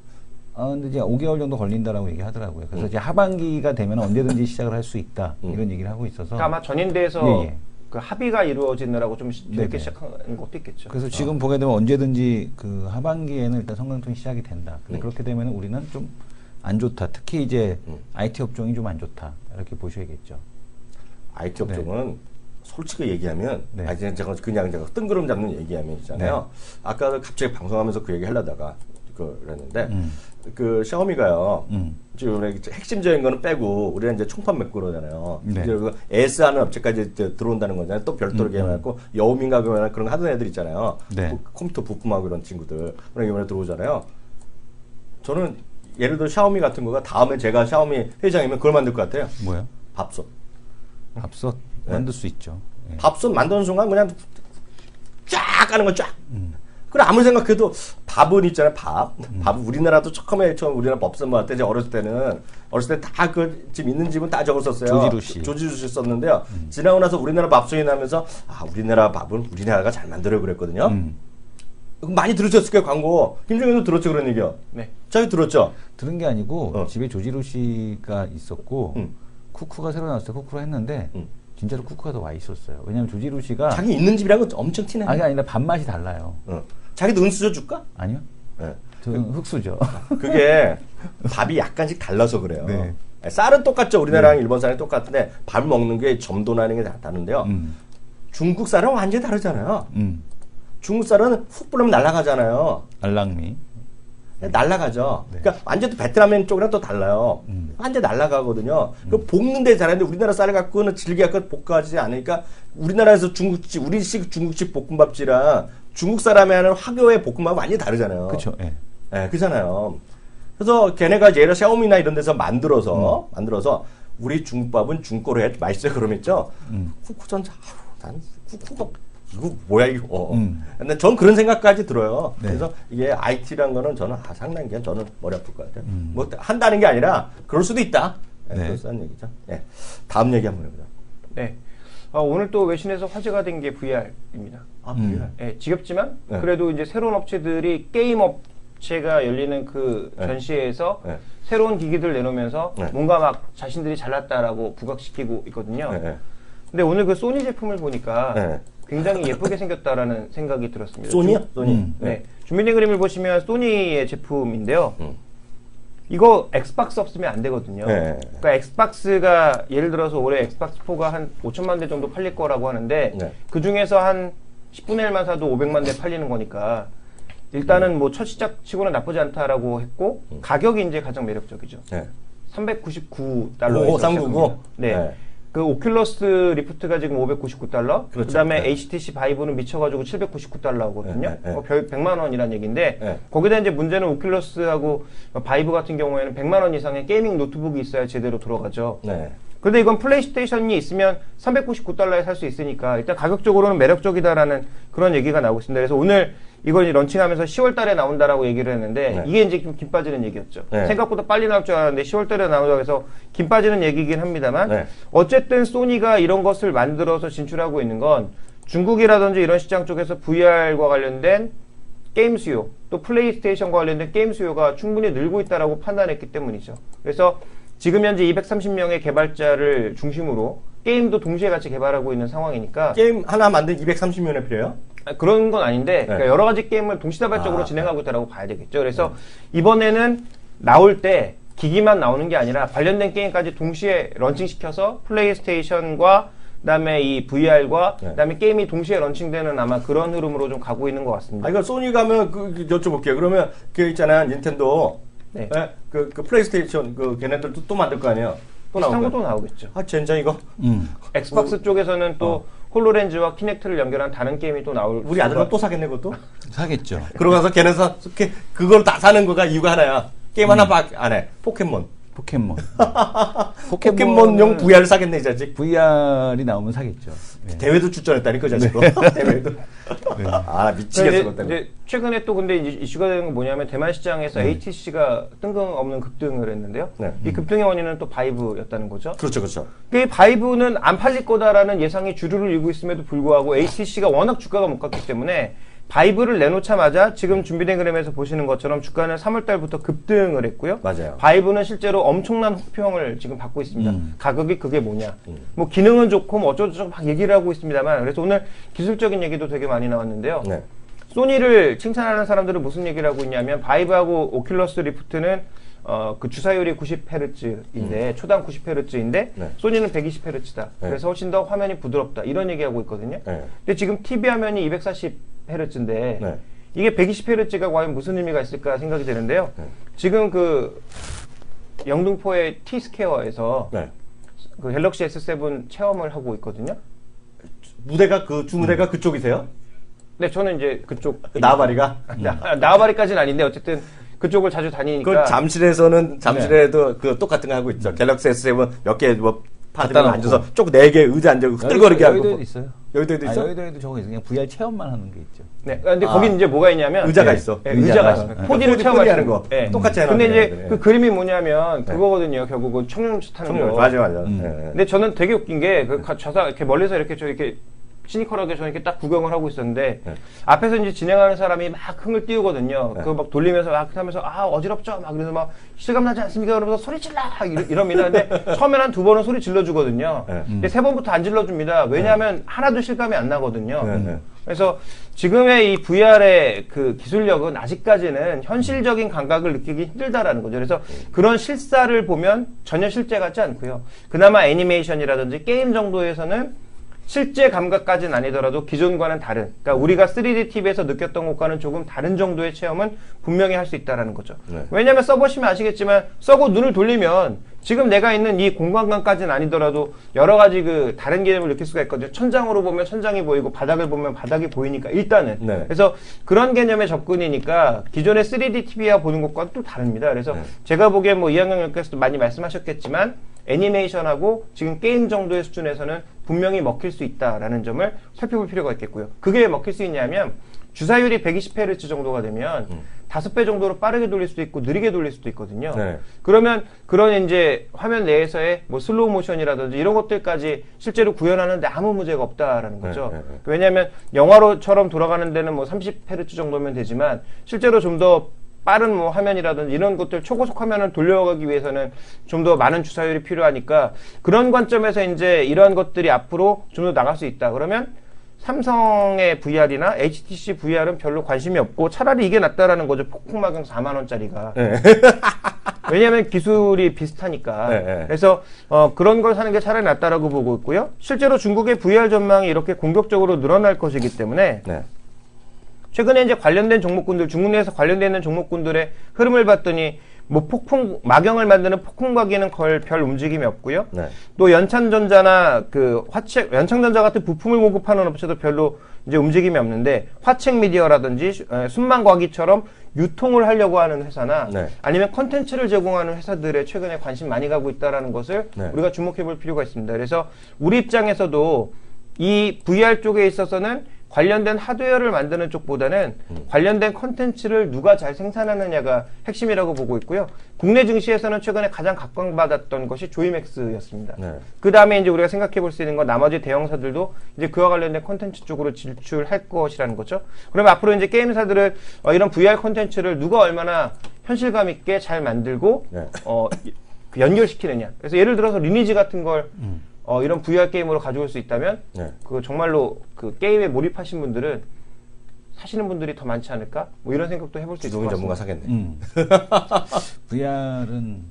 근데 이제 5개월 정도 걸린다라고 얘기하더라고요. 그래서 이제 하반기가 되면 언제든지 시작을 할 수 있다 이런 얘기를 하고 있어서 그러니까 아마 전인대에서 예. 그 합의가 이루어지느라고 좀 늦게 네네. 시작한 것도 있겠죠. 그래서 지금 보게 되면 언제든지 그 하반기에는 일단 성강통이 시작이 된다. 근데 그렇게 되면 우리는 좀 안 좋다. 특히 이제 IT 업종이 좀 안 좋다. 이렇게 보셔야겠죠. IT 업종은 솔직히 얘기하면, 네. 제가 뜬구름 잡는 얘기하면 있잖아요. 아까 갑자기 방송하면서 그 얘기 하려다가 그랬는데, 그 샤오미가요. 지금 핵심적인 거는 빼고 우리는 이제 총판 맺고 그러잖아요. 네. 이제 그 S 하는 업체까지 이제 들어온다는 거잖아요. 또 별도로 개발하고 여우민가 그런 거 하던 애들 있잖아요. 네. 컴퓨터 부품하고 이런 친구들 그런 이번에 들어오잖아요. 저는 예를 들어 샤오미 같은 거가 다음에 제가 샤오미 회장이면 그걸 만들 것 같아요. 뭐요? 밥솥. 밥솥 만들 수 있죠. 예. 밥솥 만드는 순간 그냥 쫙 가는 거 쫙. 그래 아무리 생각해도 밥은 있잖아요. 밥 우리나라도 처음 우리나라 법선 할 때 이제 어렸을 때 다 그 집 있는 집은 다 적었었어요. 조지루씨 썼는데요. 지나고 나서 우리나라 밥송이 나면서 우리나라 밥은 우리나라가 잘 만들어 그랬거든요. 많이 들으셨을 거예요, 광고. 김종현도 들었죠, 그런 얘기요. 네. 자기 들었죠? 들은 게 아니고 집에 조지루 씨가 있었고 쿠쿠가 새로 나왔을 때 쿠쿠로 했는데 진짜로 쿠쿠가 더 맛있었어요. 왜냐면 조지루 씨가 자기 있는 집이란 건 엄청 티나요. 아니 아니라 밥맛이 달라요. 자기도 은수저 줄까? 아니요. 네. 저는 흑수저. 그게 밥이 약간씩 달라서 그래요. 네. 쌀은 똑같죠. 우리나라랑 일본 쌀이 똑같은데 밥 먹는 게 점도나는 게 다른데요. 중국 쌀은 완전히 다르잖아요. 중국 쌀은 훅 불으면 날아가잖아요. 알랑미. 날아가죠. 그러니까 완전 베트남 쪽이랑 또 달라요. 완전 날아가거든요. 그 볶는 데 잘하는데 우리나라 쌀을 갖고는 질게 갖고 볶아지지 않으니까 우리나라에서 중국집, 우리식 중국집 볶음밥집이랑 중국 사람이 하는 화교의 볶음밥은 완전히 다르잖아요. 그렇죠. 예. 네, 그잖아요. 그래서 걔네가 예를 들어 샤오미나 이런 데서 만들어서 우리 중국밥은 중고로 해 맛있어요. 그러면 있죠. 쿠쿠전 난 쿠쿠 이거 뭐야 이거. 근데 전 그런 생각까지 들어요. 네. 그래서 이게 IT란 거는 저는 상당히 저는 머리 아플 것 같아요. 뭐 한다는 게 아니라 그럴 수도 있다. 네. 그렇다는 얘기죠. 네. 다음 얘기 한번 해보자. 네. 오늘 또 외신에서 화제가 된 게 VR입니다. 아, VR. 예, 지겹지만 네. 그래도 이제 새로운 업체들이 게임 업체가 열리는 그 네. 전시회에서 네. 새로운 기기들 내놓으면서 네. 뭔가 막 자신들이 잘났다라고 부각시키고 있거든요. 네. 네. 근데 오늘 그 소니 제품을 보니까 네. 굉장히 예쁘게 생겼다라는 생각이 들었습니다. 소니요? 소니. 네. 준비된 그림을 보시면 소니의 제품인데요. 음. 이거 엑스박스 없으면 안 되거든요. 네. 그러니까 엑스박스가 예를 들어서 올해 엑스박스 4가 한 5천만 대 정도 팔릴 거라고 하는데 네. 그 중에서 한 10분의 1만 사도 500만 대 팔리는 거니까 일단은 뭐 첫 시작치고는 나쁘지 않다라고 했고 가격이 이제 가장 매력적이죠. 네. 399달러에서 오, 399? 네. 네. 그 오큘러스 리프트가 지금 599달러, 그렇죠. 그다음에 네. HTC 바이브는 미쳐가지고 799달러거든요. 네, 네, 네. 100만 원이란 얘기인데 네. 거기다 이제 문제는 오큘러스하고 바이브 같은 경우에는 100만 원 이상의 게이밍 노트북이 있어야 제대로 들어가죠. 네. 근데 이건 플레이스테이션이 있으면 399달러에 살 수 있으니까 일단 가격적으로는 매력적이다라는 그런 얘기가 나오고 있습니다. 그래서 오늘 이걸 런칭하면서 10월 달에 나온다라고 얘기를 했는데 네. 이게 이제 좀 김 빠지는 얘기였죠. 네. 생각보다 빨리 나올 줄 알았는데 10월 달에 나온다고 해서 김 빠지는 얘기긴 합니다만 네. 어쨌든 소니가 이런 것을 만들어서 진출하고 있는 건 중국이라든지 이런 시장 쪽에서 VR과 관련된 게임 수요, 또 플레이스테이션과 관련된 게임 수요가 충분히 늘고 있다라고 판단했기 때문이죠. 그래서 지금 현재 230명의 개발자를 중심으로 게임도 동시에 같이 개발하고 있는 상황이니까 게임 하나 만들 230명이 필요해요? 그런 건 아닌데 네. 그러니까 여러 가지 게임을 동시다발적으로 아, 진행하고 있다고 봐야 되겠죠. 그래서 이번에는 나올 때 기기만 나오는 게 아니라 관련된 게임까지 동시에 런칭시켜서 플레이스테이션과 그다음에 이 VR과 네. 그다음에 게임이 동시에 런칭되는 아마 그런 흐름으로 좀 가고 있는 것 같습니다. 아, 이거 소니 가면 여쭤볼게요. 그러면 그 있잖아요. 닌텐도. 네. 네? 그 플레이스테이션 걔네들도 또 만들 거 아니에요? 또 비슷한 나올 것도 거예요. 나오겠죠. 아, 젠장 이거. 엑스박스 쪽에서는 또 홀로렌즈와 키넥트를 연결한 다른 게임이 또 나올 우리 아들은 또 사겠네, 그것도? 사겠죠. 그러고 가서 걔는 그걸 다 사는 거가 이유가 하나야. 게임 하나밖에 안 해. 포켓몬. 포켓몬. 포켓몬용 VR을 사겠네, 이 자식. VR이 나오면 사겠죠. 네. 대회도 출전했다니까, 그 자식도. 대회도. 아, 미치겠어, 근데 그것 때문에. 이제 최근에 또 근데 이제 이슈가 되는 건 뭐냐면 대만 시장에서 HTC가 뜬금없는 급등을 했는데요. 네. 이 급등의 원인은 또 바이브였다는 거죠. 그렇죠, 그렇죠. 그 바이브는 안 팔릴 거다라는 예상이 주류를 이루고 있음에도 불구하고 HTC가 워낙 주가가 못 갔기 때문에 바이브를 내놓자마자 지금 준비된 그림에서 보시는 것처럼 주가는 3월달부터 급등을 했고요. 맞아요. 바이브는 실제로 엄청난 호평을 지금 받고 있습니다. 가격이 그게 뭐냐. 뭐 기능은 좋고 뭐 어쩌고저쩌고 막 얘기를 하고 있습니다만 그래서 오늘 기술적인 얘기도 되게 많이 나왔는데요. 네. 소니를 칭찬하는 사람들은 무슨 얘기를 하고 있냐면 바이브하고 오큘러스 리프트는 그 주사율이 90Hz인데 초당 90Hz인데 네. 소니는 120Hz다. 네. 그래서 훨씬 더 화면이 부드럽다. 이런 얘기하고 있거든요. 네. 근데 지금 TV 화면이 240Hz인데 네. 이게 120Hz가 과연 무슨 의미가 있을까 생각이 되는데요. 네. 지금 그 영등포의 T스퀘어에서 네. 그 갤럭시 S7 체험을 하고 있거든요. 무대가 주무대가 그쪽이세요? 네, 저는 이제 그쪽 그 나바리가? 나와바리까지는 아닌데 어쨌든 그쪽을 자주 다니니까 그 잠실에도 그 똑같은 거 하고 있죠. 갤럭시 S7 몇 개 뭐 파들고 놓고. 앉아서 쪽 4개 의자 앉아 흐들거리게 하고. 여의도에도 있어요. 여의도에도 있어? 여의도에도 저거 있어요. 그냥 VR 체험만 하는 게 있죠. 네, 근데 거긴 이제 뭐가 있냐면 의자가 네, 있어. 네, 의자가 있습니다. 4D를 체험할 하는 거. 네. 똑같이 하는 근데 거. 이제 그 그림이 뭐냐면 그거거든요. 결국은 청룡차 타는 거. 맞아. 네. 근데 저는 되게 웃긴 게 저사 이렇게 멀리서 이렇게 시니컬하게 저는 이렇게 딱 구경을 하고 있었는데 네. 앞에서 이제 진행하는 사람이 막 흥을 띄우거든요. 네. 그거 막 돌리면서 막 하면서 어지럽죠? 막 그래서 막 실감나지 않습니까? 그러면서 소리 질러! 이럽니다. 근데 처음에는 한 2번은 소리 질러주거든요. 네. 근데 3번부터 안 질러줍니다. 왜냐하면 하나도 실감이 안 나거든요. 네. 그래서 지금의 이 VR의 그 기술력은 아직까지는 현실적인 감각을 느끼기 힘들다라는 거죠. 그래서 그런 실사를 보면 전혀 실제 같지 않고요. 그나마 애니메이션이라든지 게임 정도에서는 실제 감각까지는 아니더라도 기존과는 다른, 그러니까 우리가 3D TV에서 느꼈던 것과는 조금 다른 정도의 체험은 분명히 할 수 있다라는 거죠. 네. 왜냐하면 써보시면 아시겠지만 써고 눈을 돌리면 지금 내가 있는 이 공간감까지는 아니더라도 여러 가지 그 다른 개념을 느낄 수가 있거든요. 천장으로 보면 천장이 보이고 바닥을 보면 바닥이 보이니까 일단은. 네. 그래서 그런 개념의 접근이니까 기존의 3D TV와 보는 것과는 또 다릅니다. 그래서 네. 제가 보기엔 뭐 이한경 의원께서도 많이 말씀하셨겠지만 애니메이션하고 지금 게임 정도의 수준에서는 분명히 먹힐 수 있다라는 점을 살펴볼 필요가 있겠고요. 그게 왜 먹힐 수 있냐면 주사율이 120Hz 정도가 되면 5배 정도로 빠르게 돌릴 수도 있고 느리게 돌릴 수도 있거든요. 네. 그러면 그런 이제 화면 내에서의 뭐 슬로우 모션이라든지 이런 것들까지 실제로 구현하는데 아무 문제가 없다라는 거죠. 네, 네, 네. 왜냐하면 영화로처럼 돌아가는 데는 뭐 30Hz 정도면 되지만 실제로 좀 더 빠른 뭐 화면이라든지 이런 것들 초고속 화면을 돌려가기 위해서는 좀 더 많은 주사율이 필요하니까 그런 관점에서 이제 이러한 것들이 앞으로 좀 더 나갈 수 있다. 그러면 삼성의 VR이나 HTC VR은 별로 관심이 없고 차라리 이게 낫다라는 거죠. 폭풍마경 4만 원짜리가. 네. 왜냐하면 기술이 비슷하니까. 네. 그래서 그런 걸 사는 게 차라리 낫다라고 보고 있고요. 실제로 중국의 VR 전망이 이렇게 공격적으로 늘어날 것이기 때문에 네. 최근에 이제 관련된 종목군들, 중국 내에서 관련되어 있는 종목군들의 흐름을 봤더니 뭐 마경을 만드는 폭풍과기는 별 움직임이 없고요. 네. 또 연찬전자나 그 연창전자 같은 부품을 공급하는 업체도 별로 이제 움직임이 없는데 화책 미디어라든지 순방과기처럼 유통을 하려고 하는 회사나 네. 아니면 컨텐츠를 제공하는 회사들에 최근에 관심 많이 가고 있다라는 것을 네. 우리가 주목해 볼 필요가 있습니다. 그래서 우리 입장에서도 이 VR 쪽에 있어서는 관련된 하드웨어를 만드는 쪽보다는 관련된 컨텐츠를 누가 잘 생산하느냐가 핵심이라고 보고 있고요. 국내 증시에서는 최근에 가장 각광받았던 것이 조이맥스였습니다. 네. 그 다음에 이제 우리가 생각해 볼 수 있는 건 나머지 대형사들도 이제 그와 관련된 컨텐츠 쪽으로 진출할 것이라는 거죠. 그러면 앞으로 이제 게임사들은 이런 VR 컨텐츠를 누가 얼마나 현실감 있게 잘 만들고 네. 그 연결시키느냐. 그래서 예를 들어서 리니지 같은 걸 이런 VR 게임으로 가져올 수 있다면, 네. 그 정말로 그 게임에 몰입하신 분들은 사시는 분들이 더 많지 않을까? 뭐 이런 생각도 해볼 수 있을 것 기동인 같습니다. 전문가 사겠네. VR은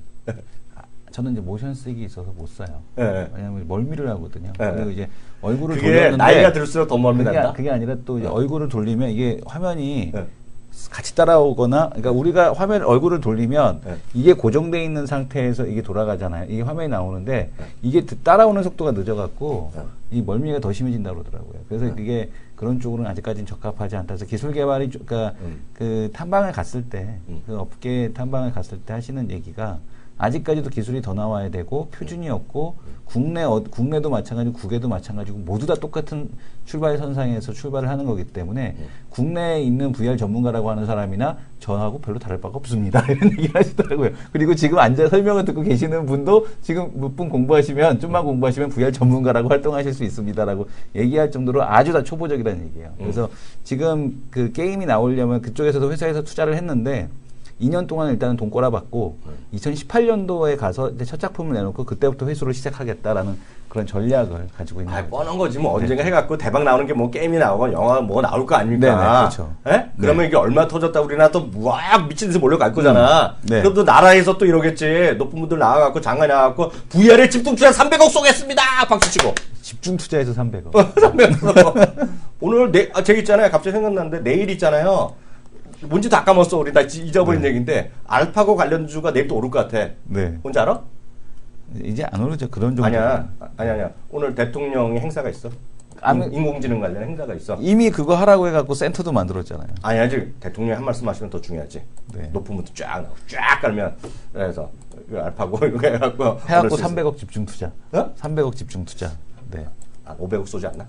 저는 이제 모션 쓰기 있어서 못 사요. 네. 왜냐하면 멀미를 하거든요. 네. 그리고 이제 얼굴을 그게 돌렸는데 나이가 들수록 더 멀미 난다. 그게 아니라 또 이제 얼굴을 돌리면 이게 화면이 네. 같이 따라오거나, 그러니까 우리가 얼굴을 돌리면 네. 이게 고정되어 있는 상태에서 이게 돌아가잖아요. 이게 화면이 나오는데 이게 따라오는 속도가 늦어갖고 이 멀미가 더 심해진다고 그러더라고요. 그래서 이게 그런 쪽으로는 아직까지는 적합하지 않다. 그래서 기술 개발이, 그러니까 그 탐방을 갔을 때, 그 업계 탐방을 갔을 때 하시는 얘기가 아직까지도 기술이 더 나와야 되고 표준이 없고 국내도 마찬가지고 국외도 마찬가지고 모두 다 똑같은 출발 선상에서 출발을 하는 거기 때문에 국내에 있는 VR 전문가라고 하는 사람이나 저하고 별로 다를 바가 없습니다. 이런 얘기를 하시더라고요. 그리고 지금 앉아 설명을 듣고 계시는 분도 지금 몇 분 공부하시면 좀만 공부하시면 VR 전문가라고 활동하실 수 있습니다라고 얘기할 정도로 아주 다 초보적이라는 얘기예요. 그래서 지금 그 게임이 나오려면 그쪽에서도 회사에서 투자를 했는데 2년 동안 일단은 돈 꼬라박고 2018년도에 가서 이제 첫 작품을 내놓고 그때부터 회수를 시작하겠다라는 그런 전략을 가지고 있는 거죠. 뻔한 거지 뭐 언젠가 해갖고 대박 나오는 게 뭐 게임이 나오고 영화 뭐 나올 거 아닙니까? 네네, 그렇죠. 예? 그러면 이게 얼마 터졌다 우리나 또 막 미친 듯이 몰려갈 거잖아. 네. 그럼 또 나라에서 또 이러겠지. 높은 분들 나와갖고 장관 나와갖고 VR에 집중 투자 300억 쏘겠습니다. 박수 치고. 집중 투자해서 300억. 300억. 오늘 제 있잖아요. 갑자기 생각났는데 내일 있잖아요. 뭔지 다 까먹었어. 우리 나 잊어버린 얘기인데 알파고 관련주가 내일 또 오를 것 같아. 네. 뭔지 알아? 이제 안 오르죠. 그런 정도. 아니야. 오늘 대통령이 행사가 있어. 인공지능 관련 행사가 있어. 이미 그거 하라고 해갖고 센터도 만들었잖아요. 아니야지. 대통령이 한 말씀 하시면 더 중요하지. 네. 높은 분도 쫙 나오고 쫙 깔면 그래서 그 알파고 이거 해갖고 300억 집중 투자. 어? 300억 집중 투자. 네. 500억 쏘지 않나?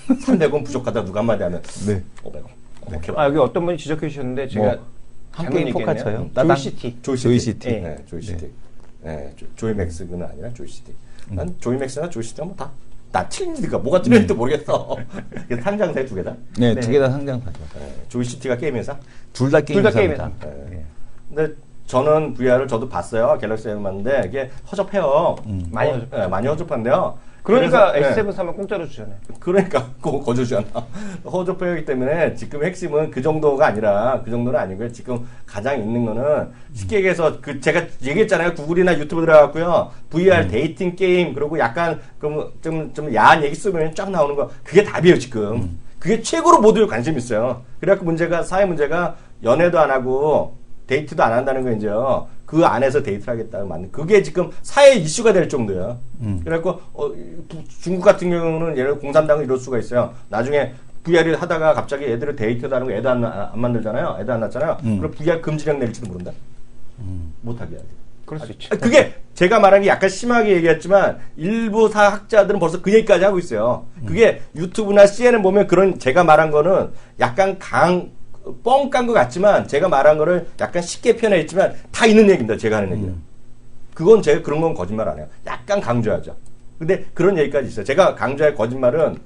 300원 부족하다 누가 한마디 하면 네. 500억. 네. 여기 어떤 분이 지적해 주셨는데 제가 한 잘못 게임 얘기했네요. 포카쳐요. 조이시티. 조이시티. 네, 조이시티. 네, 조이맥스는 아니라 조이시티. 난 조이맥스나 조이시티가 뭐 다 틀리니까 뭐가 틀렸는지 모르겠어. 상장사 두 개다. 네, 두 개 다 상장사죠. 네, 조이시티가 게임 회사. 둘 다 게임 회사입니다. 네. 근데 저는 VR을 저도 봤어요. 갤럭시 M 봤는데 이게 허접해요. 많이 허접해요. 네, 많이 허접한데요. 그러니까 그래서, S7 사면 공짜로 주잖아요. 그러니까 거저주잖아. 허접해이기 때문에 지금 핵심은 그 정도가 아니라 그 정도는 아니고요. 지금 가장 있는 거는 쉽게 얘기해서 그 제가 얘기했잖아요. 구글이나 유튜브 들어갔고요. VR 데이팅 게임 그리고 약간 좀 야한 얘기 쓰면 쫙 나오는 거 그게 답이에요 지금. 그게 최고로 모두에 관심 있어요. 그래갖고 사회 문제가 연애도 안 하고 데이트도 안 한다는 거 이제요. 그 안에서 데이트를 하겠다는 맞는 그게 지금 사회 이슈가 될 정도예요. 그래갖고 중국 같은 경우는 예를 들어 공산당은 이럴 수가 있어요. 나중에 VR을 하다가 갑자기 애들을 데이트도 하는 거 애도 안 만들잖아요. 애도 안 낳잖아요. 그럼 VR 금지령 내릴지도 모른다. 못하게 해야 돼. 그럴 수 있죠. 그게 제가 말한 게 약간 심하게 얘기했지만 일부 사학자들은 벌써 그 얘기까지 하고 있어요. 그게 유튜브나 CNN 보면 그런 제가 말한 거는 약간 뻥 깐 것 같지만 제가 말한 거를 약간 쉽게 표현했지만 다 있는 얘기입니다. 제가 하는 얘기는. 그건 제가 그런 건 거짓말 안 해요. 약간 강조하죠. 근데 그런 얘기까지 있어요. 제가 강조할 거짓말은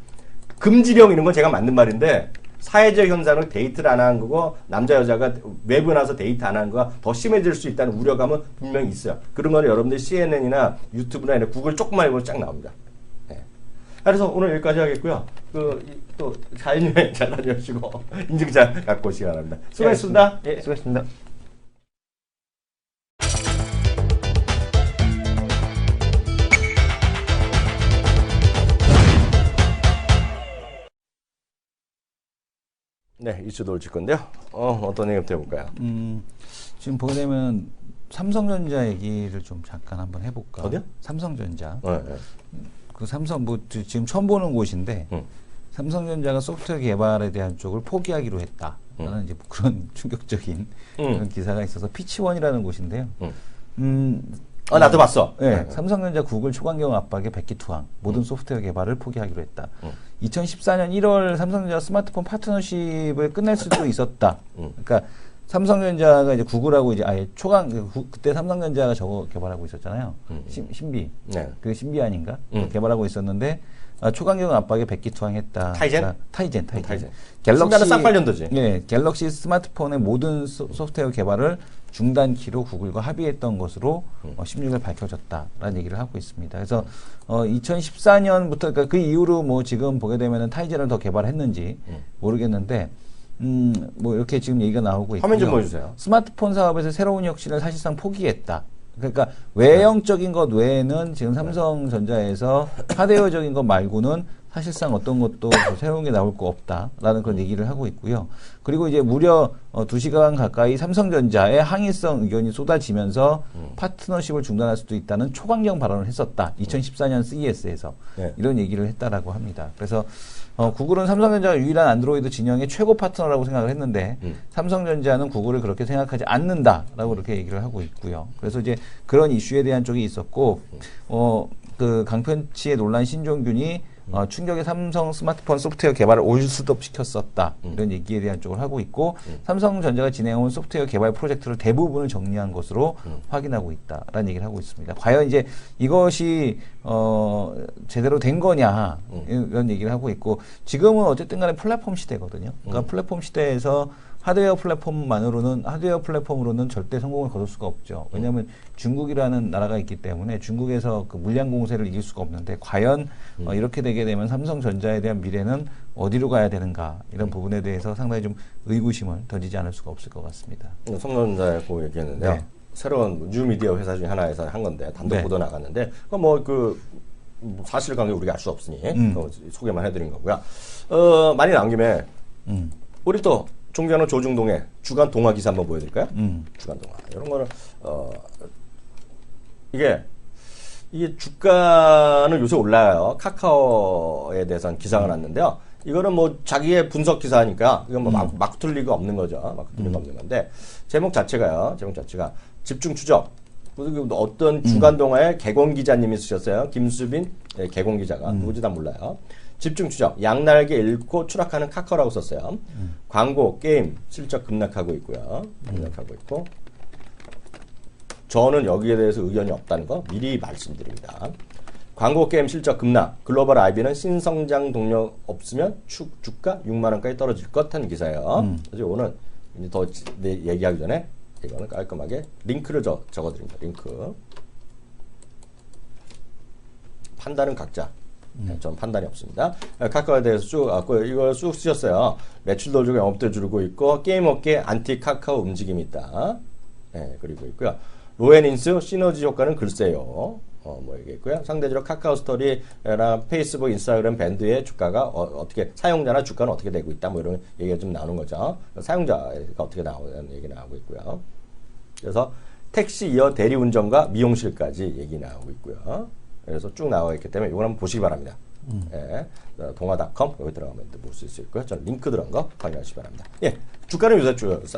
금지령 이런 건 제가 맞는 말인데 사회적 현상은 데이트를 안 하는 거고 남자 여자가 외부에 나서 데이트 안 하는 거가 더 심해질 수 있다는 우려감은 분명히 있어요. 그런 거는 여러분들 CNN이나 유튜브나 구글 조금만 해보면 쫙 나옵니다. 네. 그래서 오늘 여기까지 하겠고요. 또 자연여행 잘 다녀오시고 인증샷 갖고 오시기 바랍니다. 수고하셨습니다. 예, 수고하셨습니다. 네, 이슈도 올릴 건데요. 어떤 얘기부터 해볼까요? 지금 보게 되면 삼성전자 얘기를 좀 잠깐 한번 해볼까? 어디요? 삼성전자. 네. 그 삼성 지금 처음 보는 곳인데 삼성전자가 소프트웨어 개발에 대한 쪽을 포기하기로 했다라는 이제 그런 충격적인 그런 기사가 있어서 피치원이라는 곳인데요. 나도 봤어. 네, 삼성전자 구글 초강경 압박에 백기투항 모든 소프트웨어 개발을 포기하기로 했다. 2014년 1월 삼성전자 스마트폰 파트너십을 끝낼 수도 있었다. 그러니까 삼성전자가 이제 구글하고 이제 아예 그때 삼성전자가 저거 개발하고 있었잖아요. 신비. 네. 그 신비 아닌가? 개발하고 있었는데 초강경 압박에 백기투항했다. 타이젠? 그러니까 타이젠. 신비는 쌍팔년도지. 네, 갤럭시 스마트폰의 모든 소프트웨어 개발을 중단키로 구글과 합의했던 것으로 16일 밝혀졌다라는 얘기를 하고 있습니다. 그래서 2014년부터 그러니까 그 이후로 뭐 지금 보게 되면은 타이젠을 더 개발했는지 모르겠는데 뭐 이렇게 지금 얘기가 나오고 있고요. 화면 좀 보여주세요. 스마트폰 사업에서 새로운 혁신을 사실상 포기했다. 그러니까 외형적인 것 외에는 지금 삼성전자에서 하드웨어적인 것 말고는 사실상 어떤 것도 새로운 게 나올 거 없다라는 그런 얘기를 하고 있고요. 그리고 이제 무려 2시간 가까이 삼성전자의 항의성 의견이 쏟아지면서 파트너십을 중단할 수도 있다는 초강경 발언을 했었다. 2014년 CES에서 이런 얘기를 했다라고 합니다. 그래서 구글은 삼성전자가 유일한 안드로이드 진영의 최고 파트너라고 생각을 했는데 삼성전자는 구글을 그렇게 생각하지 않는다라고 이렇게 얘기를 하고 있고요. 그래서 이제 그런 이슈에 대한 쪽이 있었고 그 강편치의 논란 신종균이 충격의 삼성 스마트폰 소프트웨어 개발을 올스톱 시켰었다. 이런 얘기에 대한 쪽을 하고 있고 삼성전자가 진행해온 소프트웨어 개발 프로젝트를 대부분을 정리한 것으로 확인하고 있다라는 얘기를 하고 있습니다. 과연 이제 이것이 제대로 된 거냐 이런 얘기를 하고 있고 지금은 어쨌든 간에 플랫폼 시대거든요. 그러니까 플랫폼 시대에서 하드웨어 플랫폼으로는 절대 성공을 거둘 수가 없죠. 왜냐하면 중국이라는 나라가 있기 때문에 중국에서 그 물량 공세를 이길 수가 없는데 과연 이렇게 되게 되면 삼성전자에 대한 미래는 어디로 가야 되는가 이런 부분에 대해서 상당히 좀 의구심을 던지지 않을 수가 없을 것 같습니다. 삼성전자라고 얘기했는데요. 네. 새로운 뉴미디어 회사 중에 하나에서 한 건데 단독 보도 나갔는데 사실관계 우리가 알 수 없으니 소개만 해드린 거고요. 많이 나온 김에 우리 또 존경하는 조중동의 주간 동화 기사 한번 보여드릴까요? 주간 동화. 이런 거는, 이게 주가는 요새 올라요. 카카오에 대해서는 기사가 났는데요. 이거는 뭐 자기의 분석 기사니까, 이건 뭐 막 틀 리가 없는 거죠. 막 틀 리가 없는 건데, 제목 자체가 집중 추적. 어떤 주간 동화의 개공 기자님이 쓰셨어요. 김수빈 개공 기자가. 누구지 다 몰라요. 집중 추적, 양날개 잃고 추락하는 카카오라고 썼어요. 광고, 게임, 실적 급락하고 있고요. 급락하고 있고. 저는 여기에 대해서 의견이 없다는 거 미리 말씀드립니다. 광고, 게임, 실적 급락, 글로벌 IB는 신성장 동력 없으면 주가 6만원까지 떨어질 것 하는 기사예요. 그래서 오늘 이제 더 얘기하기 전에 이거는 깔끔하게 링크를 적어드립니다. 링크. 판단은 각자. 전 판단이 없습니다. 카카오에 대해서 이걸 쭉 쓰셨어요. 매출도 줄고 영업도 줄고 있고 게임 업계 안티 카카오 움직임이 있다. 그리고 있고요. 로엔인스 시너지 효과는 글쎄요. 뭐 얘기했고요. 상대적으로 카카오 스토리나 페이스북, 인스타그램 밴드의 주가가 어떻게 사용자나 주가는 어떻게 되고 있다. 뭐 이런 얘기가 좀 나오는 거죠. 사용자가 어떻게 나오는 얘기 나오고 있고요. 그래서 택시 이어 대리운전과 미용실까지 얘기 나오고 있고요. 그래서 쭉 나와 있기 때문에 이걸 한번 보시기 바랍니다. 예, 동아닷컴 여기 들어가면 볼 수 있고요. 저는 링크 들어간 거 확인하시기 바랍니다. 예, 주가는 요새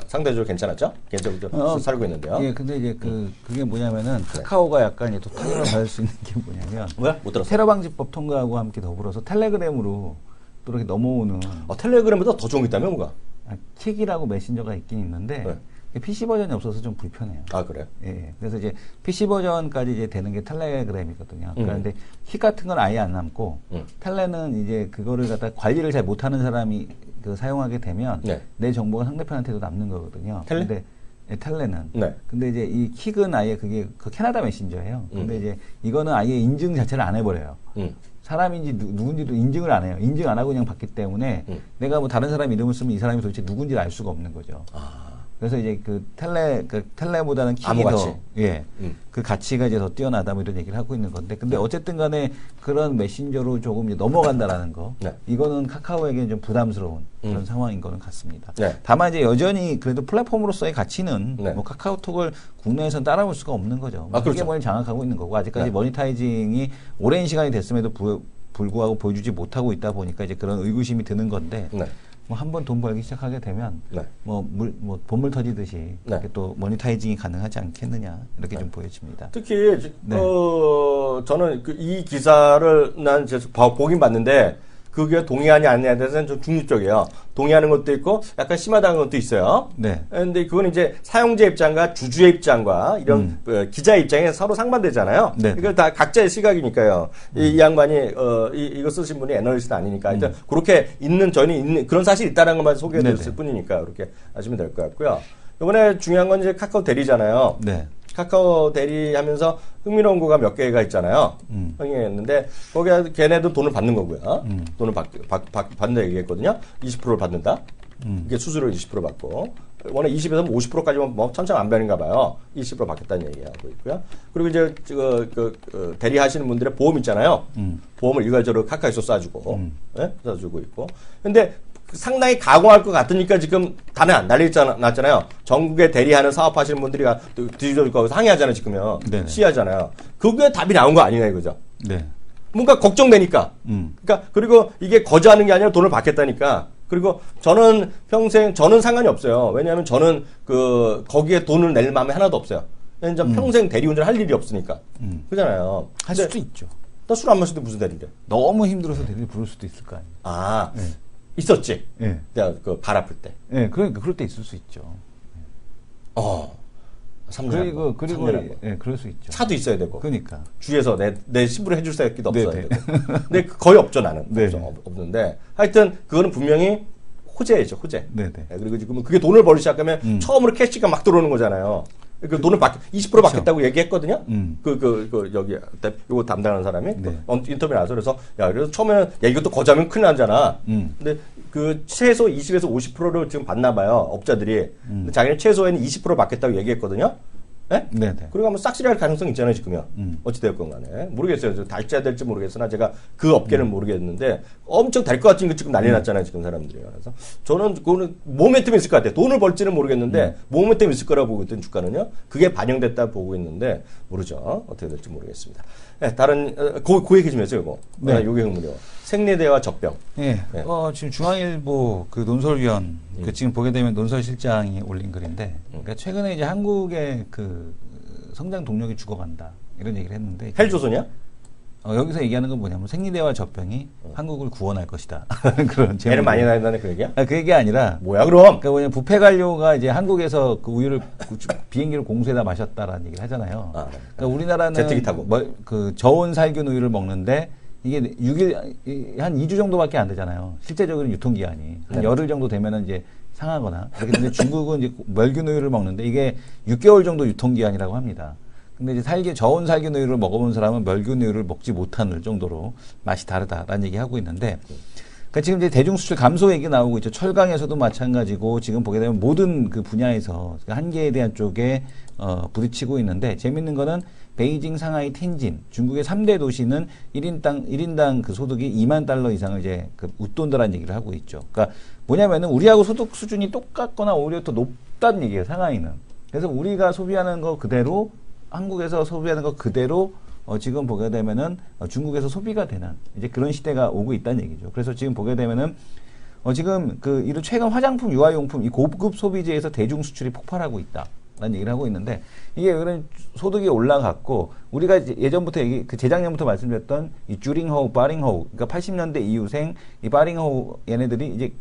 상대적으로 괜찮았죠? 괜찮게 살고 있는데요. 예, 근데 이제 그게 뭐냐면은 카카오가 약간 이제 또 타격을 받을 수 있는 게 뭐냐면 뭐야? 못 들었어. 테러 방지법 통과하고 함께 더불어서 텔레그램으로 또 이렇게 넘어오는 텔레그램보다 더 좋은 게 있다면 뭐가? 킥이라고 메신저가 있긴 있는데 PC 버전이 없어서 좀 불편해요. 아, 그래요? 예. 그래서 이제 PC 버전까지 이제 되는 게 텔레그램이거든요. 그런데 킥 같은 건 아예 안 남고 텔레는 이제 그거를 갖다 관리를 잘 못하는 사람이 사용하게 되면 내 정보가 상대편한테도 남는 거거든요. 텔레? 근데 텔레는. 네. 근데 이제 이 킥은 아예 그게 캐나다 메신저예요. 근데 이제 이거는 아예 인증 자체를 안 해버려요. 사람인지 누군지도 인증을 안 해요. 인증 안 하고 그냥 받기 때문에 내가 뭐 다른 사람 이름을 쓰면 이 사람이 도대체 누군지를 알 수가 없는 거죠. 그래서 이제 텔레보다는 킥이 더, 그 가치가 이제 더 뛰어나다 뭐 이런 얘기를 하고 있는 건데, 근데 어쨌든 간에 그런 메신저로 조금 이제 넘어간다라는 거, 이거는 카카오에게는 좀 부담스러운 그런 상황인 거는 같습니다. 다만 이제 여전히 그래도 플랫폼으로서의 가치는 뭐 카카오톡을 국내에서는 따라올 수가 없는 거죠. 그렇죠. 세계머니 장악하고 있는 거고, 아직까지 모니타이징이 오랜 시간이 됐음에도 불구하고 보여주지 못하고 있다 보니까 이제 그런 의구심이 드는 건데, 뭐 한 번 돈 벌기 시작하게 되면 뭐 본물 터지듯이 이렇게 또 모니타이징이 가능하지 않겠느냐 이렇게 좀 보여집니다. 특히 저는 이 기사를 난 보긴 봤는데 그게 동의하냐 안 하냐에 대해서는 좀 중립적이에요. 동의하는 것도 있고 약간 심하다는 것도 있어요. 근데 그건 이제 사용자 입장과 주주의 입장과 이런 기자의 입장에 서로 상반되잖아요. 이걸 다 각자의 시각이니까요. 이 양반이 이거 쓰신 분이 애널리스트 아니니까 일단 그렇게 저희는 있는 그런 사실이 있다는 것만 소개해드렸을 뿐이니까 그렇게 아시면 될 것 같고요. 이번에 중요한 건 이제 카카오 대리잖아요. 카카오 대리하면서 흥미로운 거가 몇 개가 있잖아요. 흥미했는데 거기에 걔네도 돈을 받는 거고요. 돈을 받는다 얘기했거든요. 20%를 받는다. 이게 수수료 20% 받고 원래 20에서 50%까지만 뭐 천차만별인가 봐요. 20% 받겠다는 얘기하고 있고요. 그리고 이제 대리하시는 분들의 보험 있잖아요. 보험을 일괄적으로 카카오에서 쏴주고 있고. 근데 상당히 각오할 것 같으니까 지금 다는 안 달려있잖아요. 전국에 대리하는 사업하시는 분들이 뒤집어질 거고 항의하잖아요, 지금요. 시위하잖아요. 그게 답이 나온 거 아니냐 이거죠. 뭔가 걱정되니까. 그러니까 그리고 이게 거저하는 게 아니라 돈을 받겠다니까. 그리고 저는 상관이 없어요. 왜냐하면 저는 거기에 돈을 낼 마음이 하나도 없어요. 왜냐면 평생 대리운전 할 일이 없으니까. 그잖아요. 할 수도 있죠. 나 술 안 마시는데 무슨 대리래? 너무 힘들어서 대리를 부를 수도 있을 거 아니에요. 있었지. 내가 발 아플 때. 그러니까 그럴 때 있을 수 있죠. 3년. 그리고 그럴 수 있죠. 차도 있어야 되고. 그러니까. 주위에서 내 신부를 해줄 새끼도 없어야 되고. 근데 거의 없죠, 나는. 없는데. 하여튼, 그거는 분명히 호재죠, 호재. 그리고 지금 그게 돈을 벌기 시작하면 처음으로 캐시가 막 들어오는 거잖아요. 그 돈을 20% 받겠다고 얘기했거든요. 여기, 요거 담당하는 사람이 인터뷰에 나와서 그래서 처음에는 이것도 거자면 큰일 나잖아. 근데 최소 20에서 50%를 지금 받나 봐요, 업자들이. 근데 자기는 최소에는 20% 받겠다고 얘기했거든요. 그리고 한번 싹쓸이할 가능성이 있잖아요, 지금요. 어찌되었건 간에. 모르겠어요. 달지야 될지 모르겠으나 제가 그 업계는 모르겠는데 엄청 될 것 같은 거 지금 난리 났잖아요, 지금 사람들이. 그래서 저는 그거는 모멘텀이 있을 것 같아요. 돈을 벌지는 모르겠는데 모멘텀이 있을 거라고 보고 있던 주가는요. 그게 반영됐다 보고 있는데 모르죠. 어떻게 될지 모르겠습니다. 다른 그 얘기 좀 해줘요, 이거. 요게 흥미로워. 생리대와 젖병. 지금 중앙일보 논설위원 지금 보게 되면 논설실장이 올린 글인데, 그러니까 최근에 이제 한국의 성장 동력이 죽어간다 이런 얘기를 했는데. 헬조선이야? 여기서 얘기하는 건 뭐냐면 생리대와 젖병이 한국을 구원할 것이다. 그런 제목. 애는 많이 나는다는 그 얘기야? 그 얘기 아니라. 뭐야 그럼? 그러니까 뭐냐면 부패 관료가 이제 한국에서 그 우유를 비행기를 공수에다 마셨다라는 얘기를 하잖아요. 그러니까 우리나라는 제트기 타고 저온 살균 우유를 먹는데 이게 6일 한 2주 정도밖에 안 되잖아요. 실제적으로 유통기한이 한 열흘 정도 되면은 이제 상하거나. 그렇게 되는데 중국은 이제 멸균 우유를 먹는데 이게 6개월 정도 유통기한이라고 합니다. 근데 이제 저온 살균 우유를 먹어본 사람은 멸균 우유를 먹지 못하는 정도로 맛이 다르다라는 얘기 하고 있는데, 그러니까 지금 이제 대중수출 감소 얘기 나오고 있죠. 철강에서도 마찬가지고 지금 보게 되면 모든 그 분야에서 한계에 대한 쪽에 부딪히고 있는데, 재밌는 거는 베이징, 상하이, 텐진, 중국의 3대 도시는 1인당 그 소득이 2만 달러 이상을 이제 웃돈다라는 얘기를 하고 있죠. 그러니까 뭐냐면은 우리하고 소득 수준이 똑같거나 오히려 더 높다는 얘기예요, 상하이는. 그래서 우리가 소비하는 거 그대로, 한국에서 소비하는 거 그대로 지금 보게 되면은 중국에서 소비가 되는 이제 그런 시대가 오고 있다는 얘기죠. 그래서 지금 보게 되면은 지금 이런 최근 화장품, 유아용품 이 고급 소비재에서 대중 수출이 폭발하고 있다. 라는 얘기를 하고 있는데 이게 그런 소득이 올라갔고 우리가 예전부터 재작년부터 말씀드렸던 이 주링호우, 바링호우 그러니까 80년대 이후생 이 바링호우 얘네들이 이제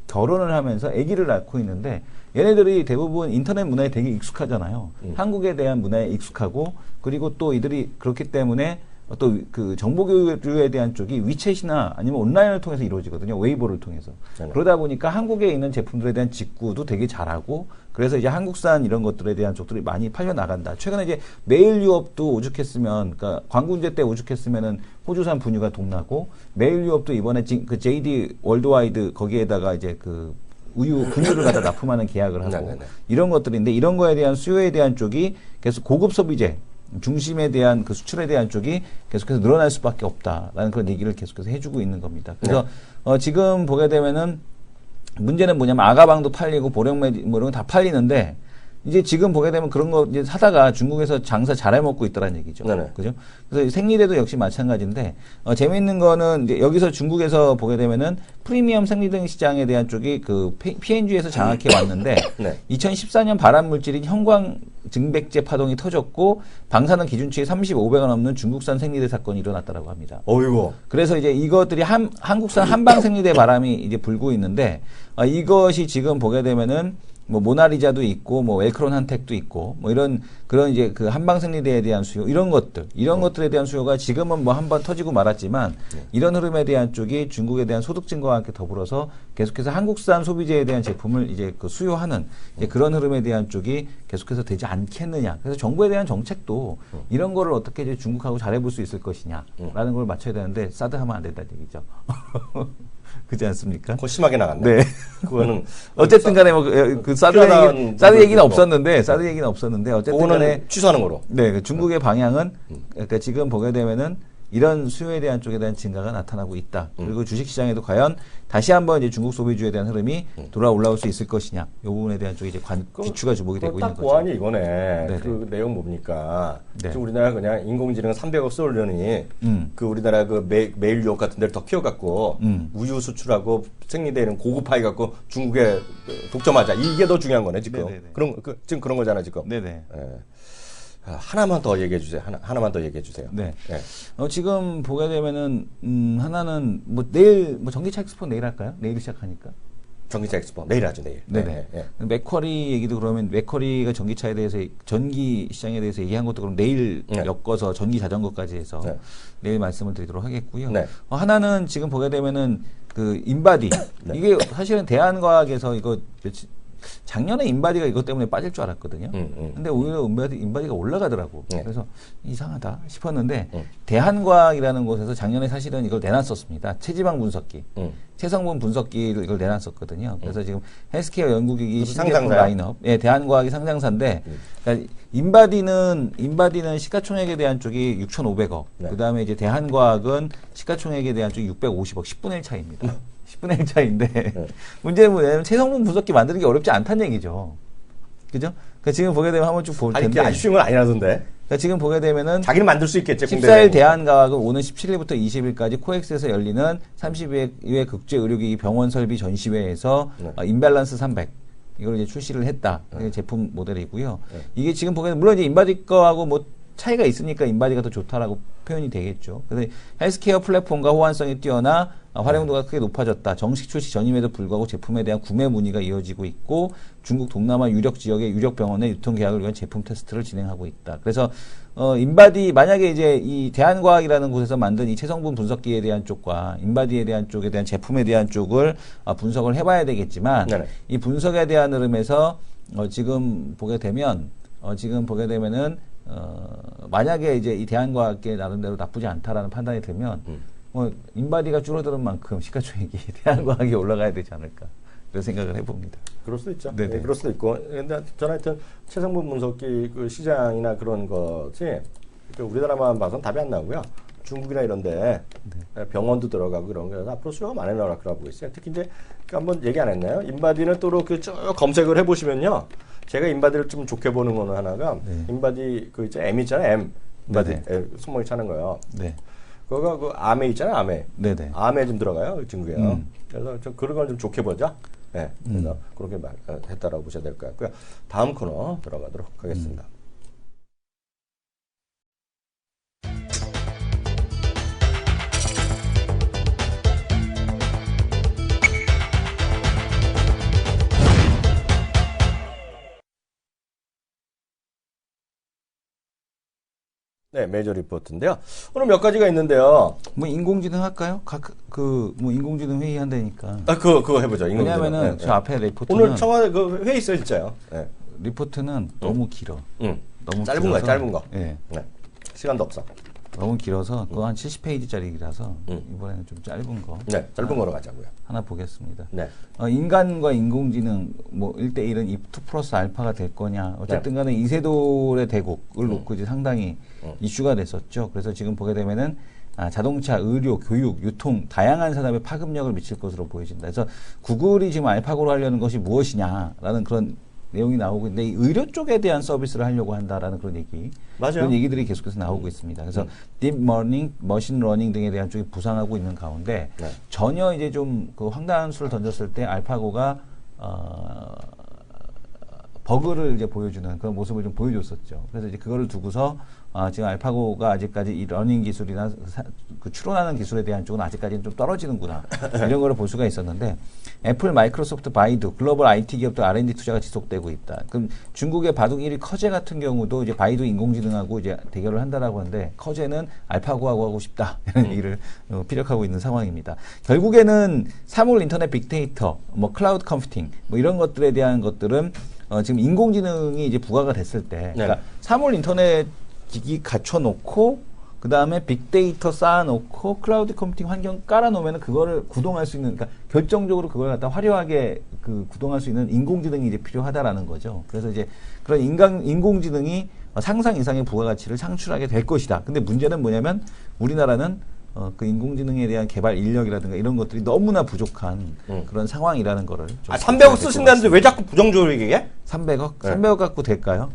결혼을 하면서 아기를 낳고 있는데 얘네들이 대부분 인터넷 문화에 되게 익숙하잖아요. 한국에 대한 문화에 익숙하고 그리고 또 이들이 그렇기 때문에 또 그 정보교류에 대한 쪽이 위챗이나 아니면 온라인을 통해서 이루어지거든요. 웨이보를 통해서. 네네. 그러다 보니까 한국에 있는 제품들에 대한 직구도 되게 잘하고 그래서 이제 한국산 이런 것들에 대한 쪽들이 많이 팔려 나간다. 최근에 이제 메일 유업도 오죽했으면 그러니까 광군제 때 오죽했으면은 호주산 분유가 동나고 메일 유업도 이번에 그 JD 월드와이드 거기에다가 이제 그 분유를 갖다 납품하는 계약을 하고 네네네. 이런 것들인데 이런 거에 대한 수요에 대한 쪽이 계속 고급 소비재 중심에 대한 그 수출에 대한 쪽이 계속해서 늘어날 수밖에 없다라는 그런 얘기를 계속해서 해주고 있는 겁니다. 그래서 지금 보게 되면은 문제는 뭐냐면 아가방도 팔리고 보령매직 뭐 이런 거 다 팔리는데 이제 지금 보게 되면 그런 거 이제 사다가 중국에서 장사 잘해 먹고 있다라는 얘기죠. 네네. 그죠? 그래서 생리대도 역시 마찬가지인데 재미있는 거는 이제 여기서 중국에서 보게 되면은 프리미엄 생리대 시장에 대한 쪽이 그 P&G에서 장악해 왔는데 네. 2014년 발암 물질인 형광 증백제 파동이 터졌고 방사능 기준치의 35배가 넘는 중국산 생리대 사건이 일어났다라고 합니다. 어이구. 그래서 이제 이것들이 한국산 한방 생리대 바람이 이제 불고 있는데 이것이 지금 보게 되면은 뭐 모나리자도 있고 뭐 웰크론 한택도 있고 뭐 이런 그런 이제 그 한방 생리대에 대한 수요 이런 것들에 대한 수요가 지금은 뭐 한번 터지고 말았지만 이런 흐름에 대한 쪽이 중국에 대한 소득 증가와 함께 더불어서 계속해서 한국산 소비재에 대한 제품을 이제 그 수요하는 이제 그런 흐름에 대한 쪽이 계속해서 되지 않겠느냐. 그래서 정부에 대한 정책도 이런 거를 어떻게 이제 중국하고 잘해볼 수 있을 것이냐라는 걸 맞춰야 되는데 사드 하면 안 된다는 얘기죠. 그렇지 않습니까? 그거 심하게 나갔네. 네. 그거는 어쨌든 간에 뭐 그 사드 얘기는 없었는데 어쨌든 간에 취소하는 거로. 네, 그 중국의 방향은 그러니까 지금 보게 되면은 이런 수요에 대한 쪽에 대한 증가가 나타나고 있다. 그리고 주식시장에도 과연 다시 한번 이제 중국 소비주에 대한 흐름이 돌아 올라올 수 있을 것이냐. 이 부분에 대한 쪽이 이제 귀추가 주목이 되고 있는 거죠. 보안이 이거네. 네네. 그 내용 뭡니까? 네. 지금 우리나라 그냥 인공지능 300억 쏠려니 그 우리나라 그 메일 유업 같은 데를 더 키워갖고 우유 수출하고 생리대 이런 고급화해 갖고 중국에 독점하자. 이게 더 중요한 거네 지금. 지금 그런 거잖아 지금. 네네. 네. 하나만 더 얘기해 주세요. 하나만 더 얘기해 주세요. 네. 네. 지금 보게 되면은 하나는 뭐 내일 뭐 전기차 엑스포 내일 할까요? 내일 시작하니까. 전기차 엑스포 내일 하죠 내일. 네네. 네. 맥쿼리 얘기도 그러면 맥쿼리가 전기차에 대해서 전기 시장에 대해서 얘기한 것도 그럼 내일 엮어서 전기 자전거까지 해서 내일 말씀을 드리도록 하겠고요. 네. 하나는 지금 보게 되면은 그 인바디 이게 사실은 대한과학에서 이거 작년에 인바디가 이것 때문에 빠질 줄 알았거든요. 근데 오히려 인바디가 올라가더라고. 그래서 이상하다 싶었는데 대한과학이라는 곳에서 작년에 사실은 이걸 내놨었습니다. 체지방 분석기, 체성분 분석기를 이걸 내놨었거든요. 그래서 지금 헬스케어 연구기기 신제품 라인업, 대한과학이 상장사인데 그러니까 인바디는 시가총액에 대한 쪽이 6,500억, 그 다음에 이제 대한과학은 시가총액에 대한 쪽이 650억, 10분의 1 차이입니다. 10분의 1 차이인데 문제는 뭐냐면 체성분 분석기 만드는 게 어렵지 않다는 얘기죠. 그죠? 그러니까 지금 보게 되면 한번 쭉 볼 텐데. 아니, 쉬운 건 아니라던데. 그러니까 지금 보게 되면은 자기는 만들 수 있겠지. 14일 대한과학은 오는 17일부터 20일까지 코엑스에서 열리는 32회 국제의료기기 병원 설비 전시회에서 인밸런스 300 이걸 이제 출시를 했다. 제품 모델이고요. 이게 지금 보게 되면 물론 이제 인바디 거하고 뭐 차이가 있으니까 인바디가 더 좋다라고 표현이 되겠죠. 그래서 헬스케어 플랫폼과 호환성이 뛰어나 활용도가 크게 높아졌다. 정식 출시 전임에도 불구하고 제품에 대한 구매 문의가 이어지고 있고 중국 동남아 유력 지역의 유력 병원의 유통 계약을 위한 제품 테스트를 진행하고 있다. 그래서 인바디 만약에 이제 이 대한과학이라는 곳에서 만든 이 체성분 분석기에 대한 쪽과 인바디에 대한 쪽에 대한 제품에 대한 쪽을 분석을 해봐야 되겠지만 이 분석에 대한 흐름에서 지금 보게 되면은 만약에 이제 이 대한과학계 나름대로 나쁘지 않다라는 판단이 들면 뭐 인바디가 줄어드는 만큼 시가총액이 대한과학이 올라가야 되지 않을까 그런 생각을 해봅니다. 그럴 수도 있죠. 네, 그럴 수도 있고. 근데 저는 하여튼 체성분 분석기 그 시장이나 그런 것이 우리나라만 봐서는 답이 안 나오고요. 중국이나 이런데 병원도 들어가고 그런 거라서 앞으로 수요가 많이 나올 거라고 보고 있어요. 특히 이제 한번 얘기 안 했나요? 인바디는 또 이렇게 쭉 검색을 해보시면요. 제가 인바디를 좀 좋게 보는 거는 하나가 인바디 그 있잖아요. M 있잖아요. M. 네네. 손목에 차는 거요. 네. 그거가 그 암에 있잖아요, 암에. 네네. 암에 좀 들어가요, 그 증거예요. 그래서 좀 그런 걸 좀 좋게 보자. 네. 그래서 그렇게 했다라고 보셔야 될 것 같고요. 다음 코너 들어가도록 하겠습니다. 네, 메이저 리포트인데요. 오늘 몇 가지가 있는데요. 뭐 인공지능 할까요? 뭐 인공지능 회의 한다니까. 그거 해보죠. 인공지능. 왜냐하면은 저 앞에 리포트는 오늘 청와대 그 회의 있어요, 진짜요. 네. 리포트는 너무 길어. 너무 짧은 길어서, 거야, 짧은 거. 예. 네. 시간도 없어. 너무 길어서 그거 한 70페이지짜리라서 이번에는 좀 짧은 거. 네, 짧은 거로 가자고요. 하나 보겠습니다. 네. 인간과 인공지능 뭐 1대1은 2 플러스 알파가 될 거냐. 어쨌든 간에 이세돌의 대국을 놓고 이제 상당히 이슈가 됐었죠. 그래서 지금 보게 되면은 자동차, 의료, 교육, 유통 다양한 산업에 파급력을 미칠 것으로 보여진다. 그래서 구글이 지금 알파고로 하려는 것이 무엇이냐라는 그런 내용이 나오고 있는데 이 의료 쪽에 대한 서비스를 하려고 한다라는 그런 얘기. 맞아요. 그런 얘기들이 계속해서 나오고 있습니다. 그래서 딥러닝, 머신러닝 등에 대한 쪽이 부상하고 있는 가운데 네. 전혀 전혀 이제 좀 그 황당한 수를 던졌을 때 알파고가 버그를 이제 보여주는 그런 모습을 좀 보여줬었죠. 그래서 이제 그거를 두고서 지금 알파고가 아직까지 이 러닝 기술이나 그 추론하는 기술에 대한 쪽은 아직까지는 좀 떨어지는구나 이런 거를 볼 수가 있었는데 애플, 마이크로소프트, 바이두 글로벌 IT 기업들 R&D 투자가 지속되고 있다. 그럼 중국의 바둑 1위 커제 같은 경우도 이제 바이두 인공지능하고 이제 대결을 한다라고 하는데 커제는 알파고하고 하고 싶다 이런 얘기를 피력하고 있는 상황입니다. 결국에는 사물 인터넷 빅데이터, 뭐 클라우드 컴퓨팅 뭐 이런 것들에 대한 것들은 지금 인공지능이 이제 부과가 됐을 때, 그러니까 사물 인터넷 기기 갖춰놓고, 그 다음에 빅데이터 쌓아놓고, 클라우드 컴퓨팅 환경 깔아놓으면 그거를 구동할 수 있는, 그러니까 결정적으로 그걸 갖다 화려하게 구동할 수 있는 인공지능이 이제 필요하다라는 거죠. 그래서 이제 그런 인공지능이 상상 이상의 부가가치를 창출하게 될 것이다. 근데 문제는 뭐냐면 우리나라는 그 인공지능에 대한 개발 인력이라든가 이런 것들이 너무나 부족한 그런 상황이라는 거를. 300억 쓰신다는데 왜 자꾸 부정적으로 얘기해? 300억? 네. 300억 갖고 될까요?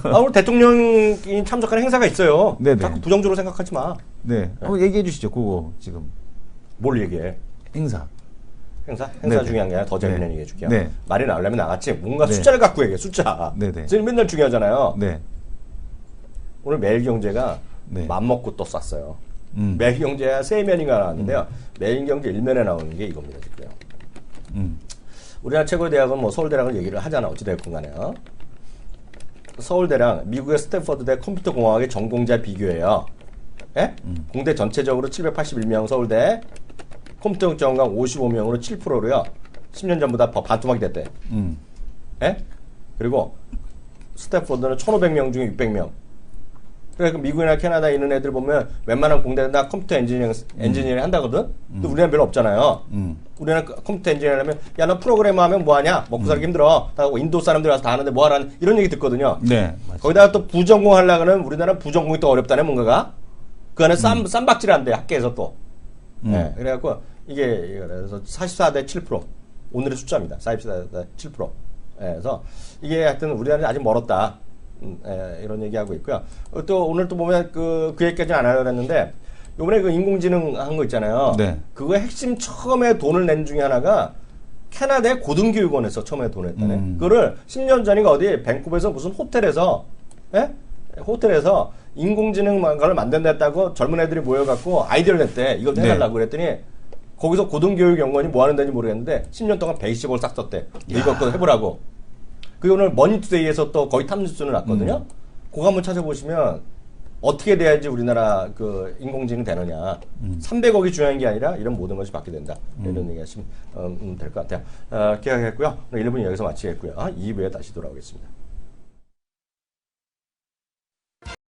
오늘 대통령이 참석하는 행사가 있어요. 네네. 자꾸 부정적으로 생각하지 마. 네. 한번 얘기해 주시죠. 그거 지금. 뭘 얘기해? 행사. 행사 네네. 중요한 게 아니라 더 재미있는 얘기 해줄게요. 네. 말이 나오려면 나갔지. 뭔가 네. 숫자를 갖고 얘기해. 숫자. 네네. 지금 맨날 중요하잖아요. 네. 오늘 매일경제가 네. 맘먹고 또 쐈어요. 매일경제가 3면인가 나왔는데요. 매일경제 1면에 나오는 게 이겁니다. 지금. 우리나라 최고의 대학은 뭐 서울대랑을 얘기를 하잖아. 어찌됐건 간에요. 서울대랑 미국의 스탠퍼드대 컴퓨터공학의 전공자 비교해요. 예? 공대 전체적으로 781명, 서울대 컴퓨터 전공 55명으로 7%로요. 10년 전보다 반토막이 됐대. 예? 그리고 스탠퍼드는 1,500명 중에 600명. 그러니까 미국이나 캐나다에 있는 애들 보면 웬만한 공대나 컴퓨터 엔지니어링 한다거든? 근데 우리나라 별로 없잖아요. 우리나라 컴퓨터 엔지니어링 하면 야, 너 프로그래머 하면 뭐 하냐? 먹고 살기 힘들어. 다 인도 사람들 와서 다 하는데 뭐 하라는 이런 얘기 듣거든요. 네. 거기다가 또 부전공 하려고 하면 우리나라 부전공이 또 어렵다네, 뭔가가. 그 안에 쌈박질한대, 학계에서 또. 네, 그래갖고 이게 그래서 44대 7%. 오늘의 숫자입니다. 44대 7%. 네, 그래서 이게 하여튼 우리나라는 아직 멀었다. 이런 얘기하고 있고요. 또 오늘 또 보면 그 얘기까지는 안 하려고 했는데 요번에 그 인공지능 한 거 있잖아요. 네. 그거의 핵심 처음에 돈을 낸 중에 하나가 캐나다의 고등교육원에서 처음에 돈을 냈다네. 그거를 10년 전인가 어디 밴쿠버에서 무슨 호텔에서 호텔에서 인공지능을 만든다 했다고 젊은 애들이 모여갖고 아이디어를 냈대. 이걸 해달라고 그랬더니 거기서 고등교육연구원이 뭐 하는 데인지 모르겠는데 10년 동안 120억을 싹 썼대. 이거 해보라고. 그게 오늘 머니투데이에서 또 거의 탑뉴스는 났거든요. 그거 한번 찾아보시면 어떻게 돼야지 우리나라 그 인공지능 되느냐. 300억이 중요한 게 아니라 이런 모든 것이 받게 된다. 이런 얘기 하시면 될 것 같아요. 기억하겠고요. 오늘 1분 여기서 마치겠고요. 2부에 다시 돌아오겠습니다.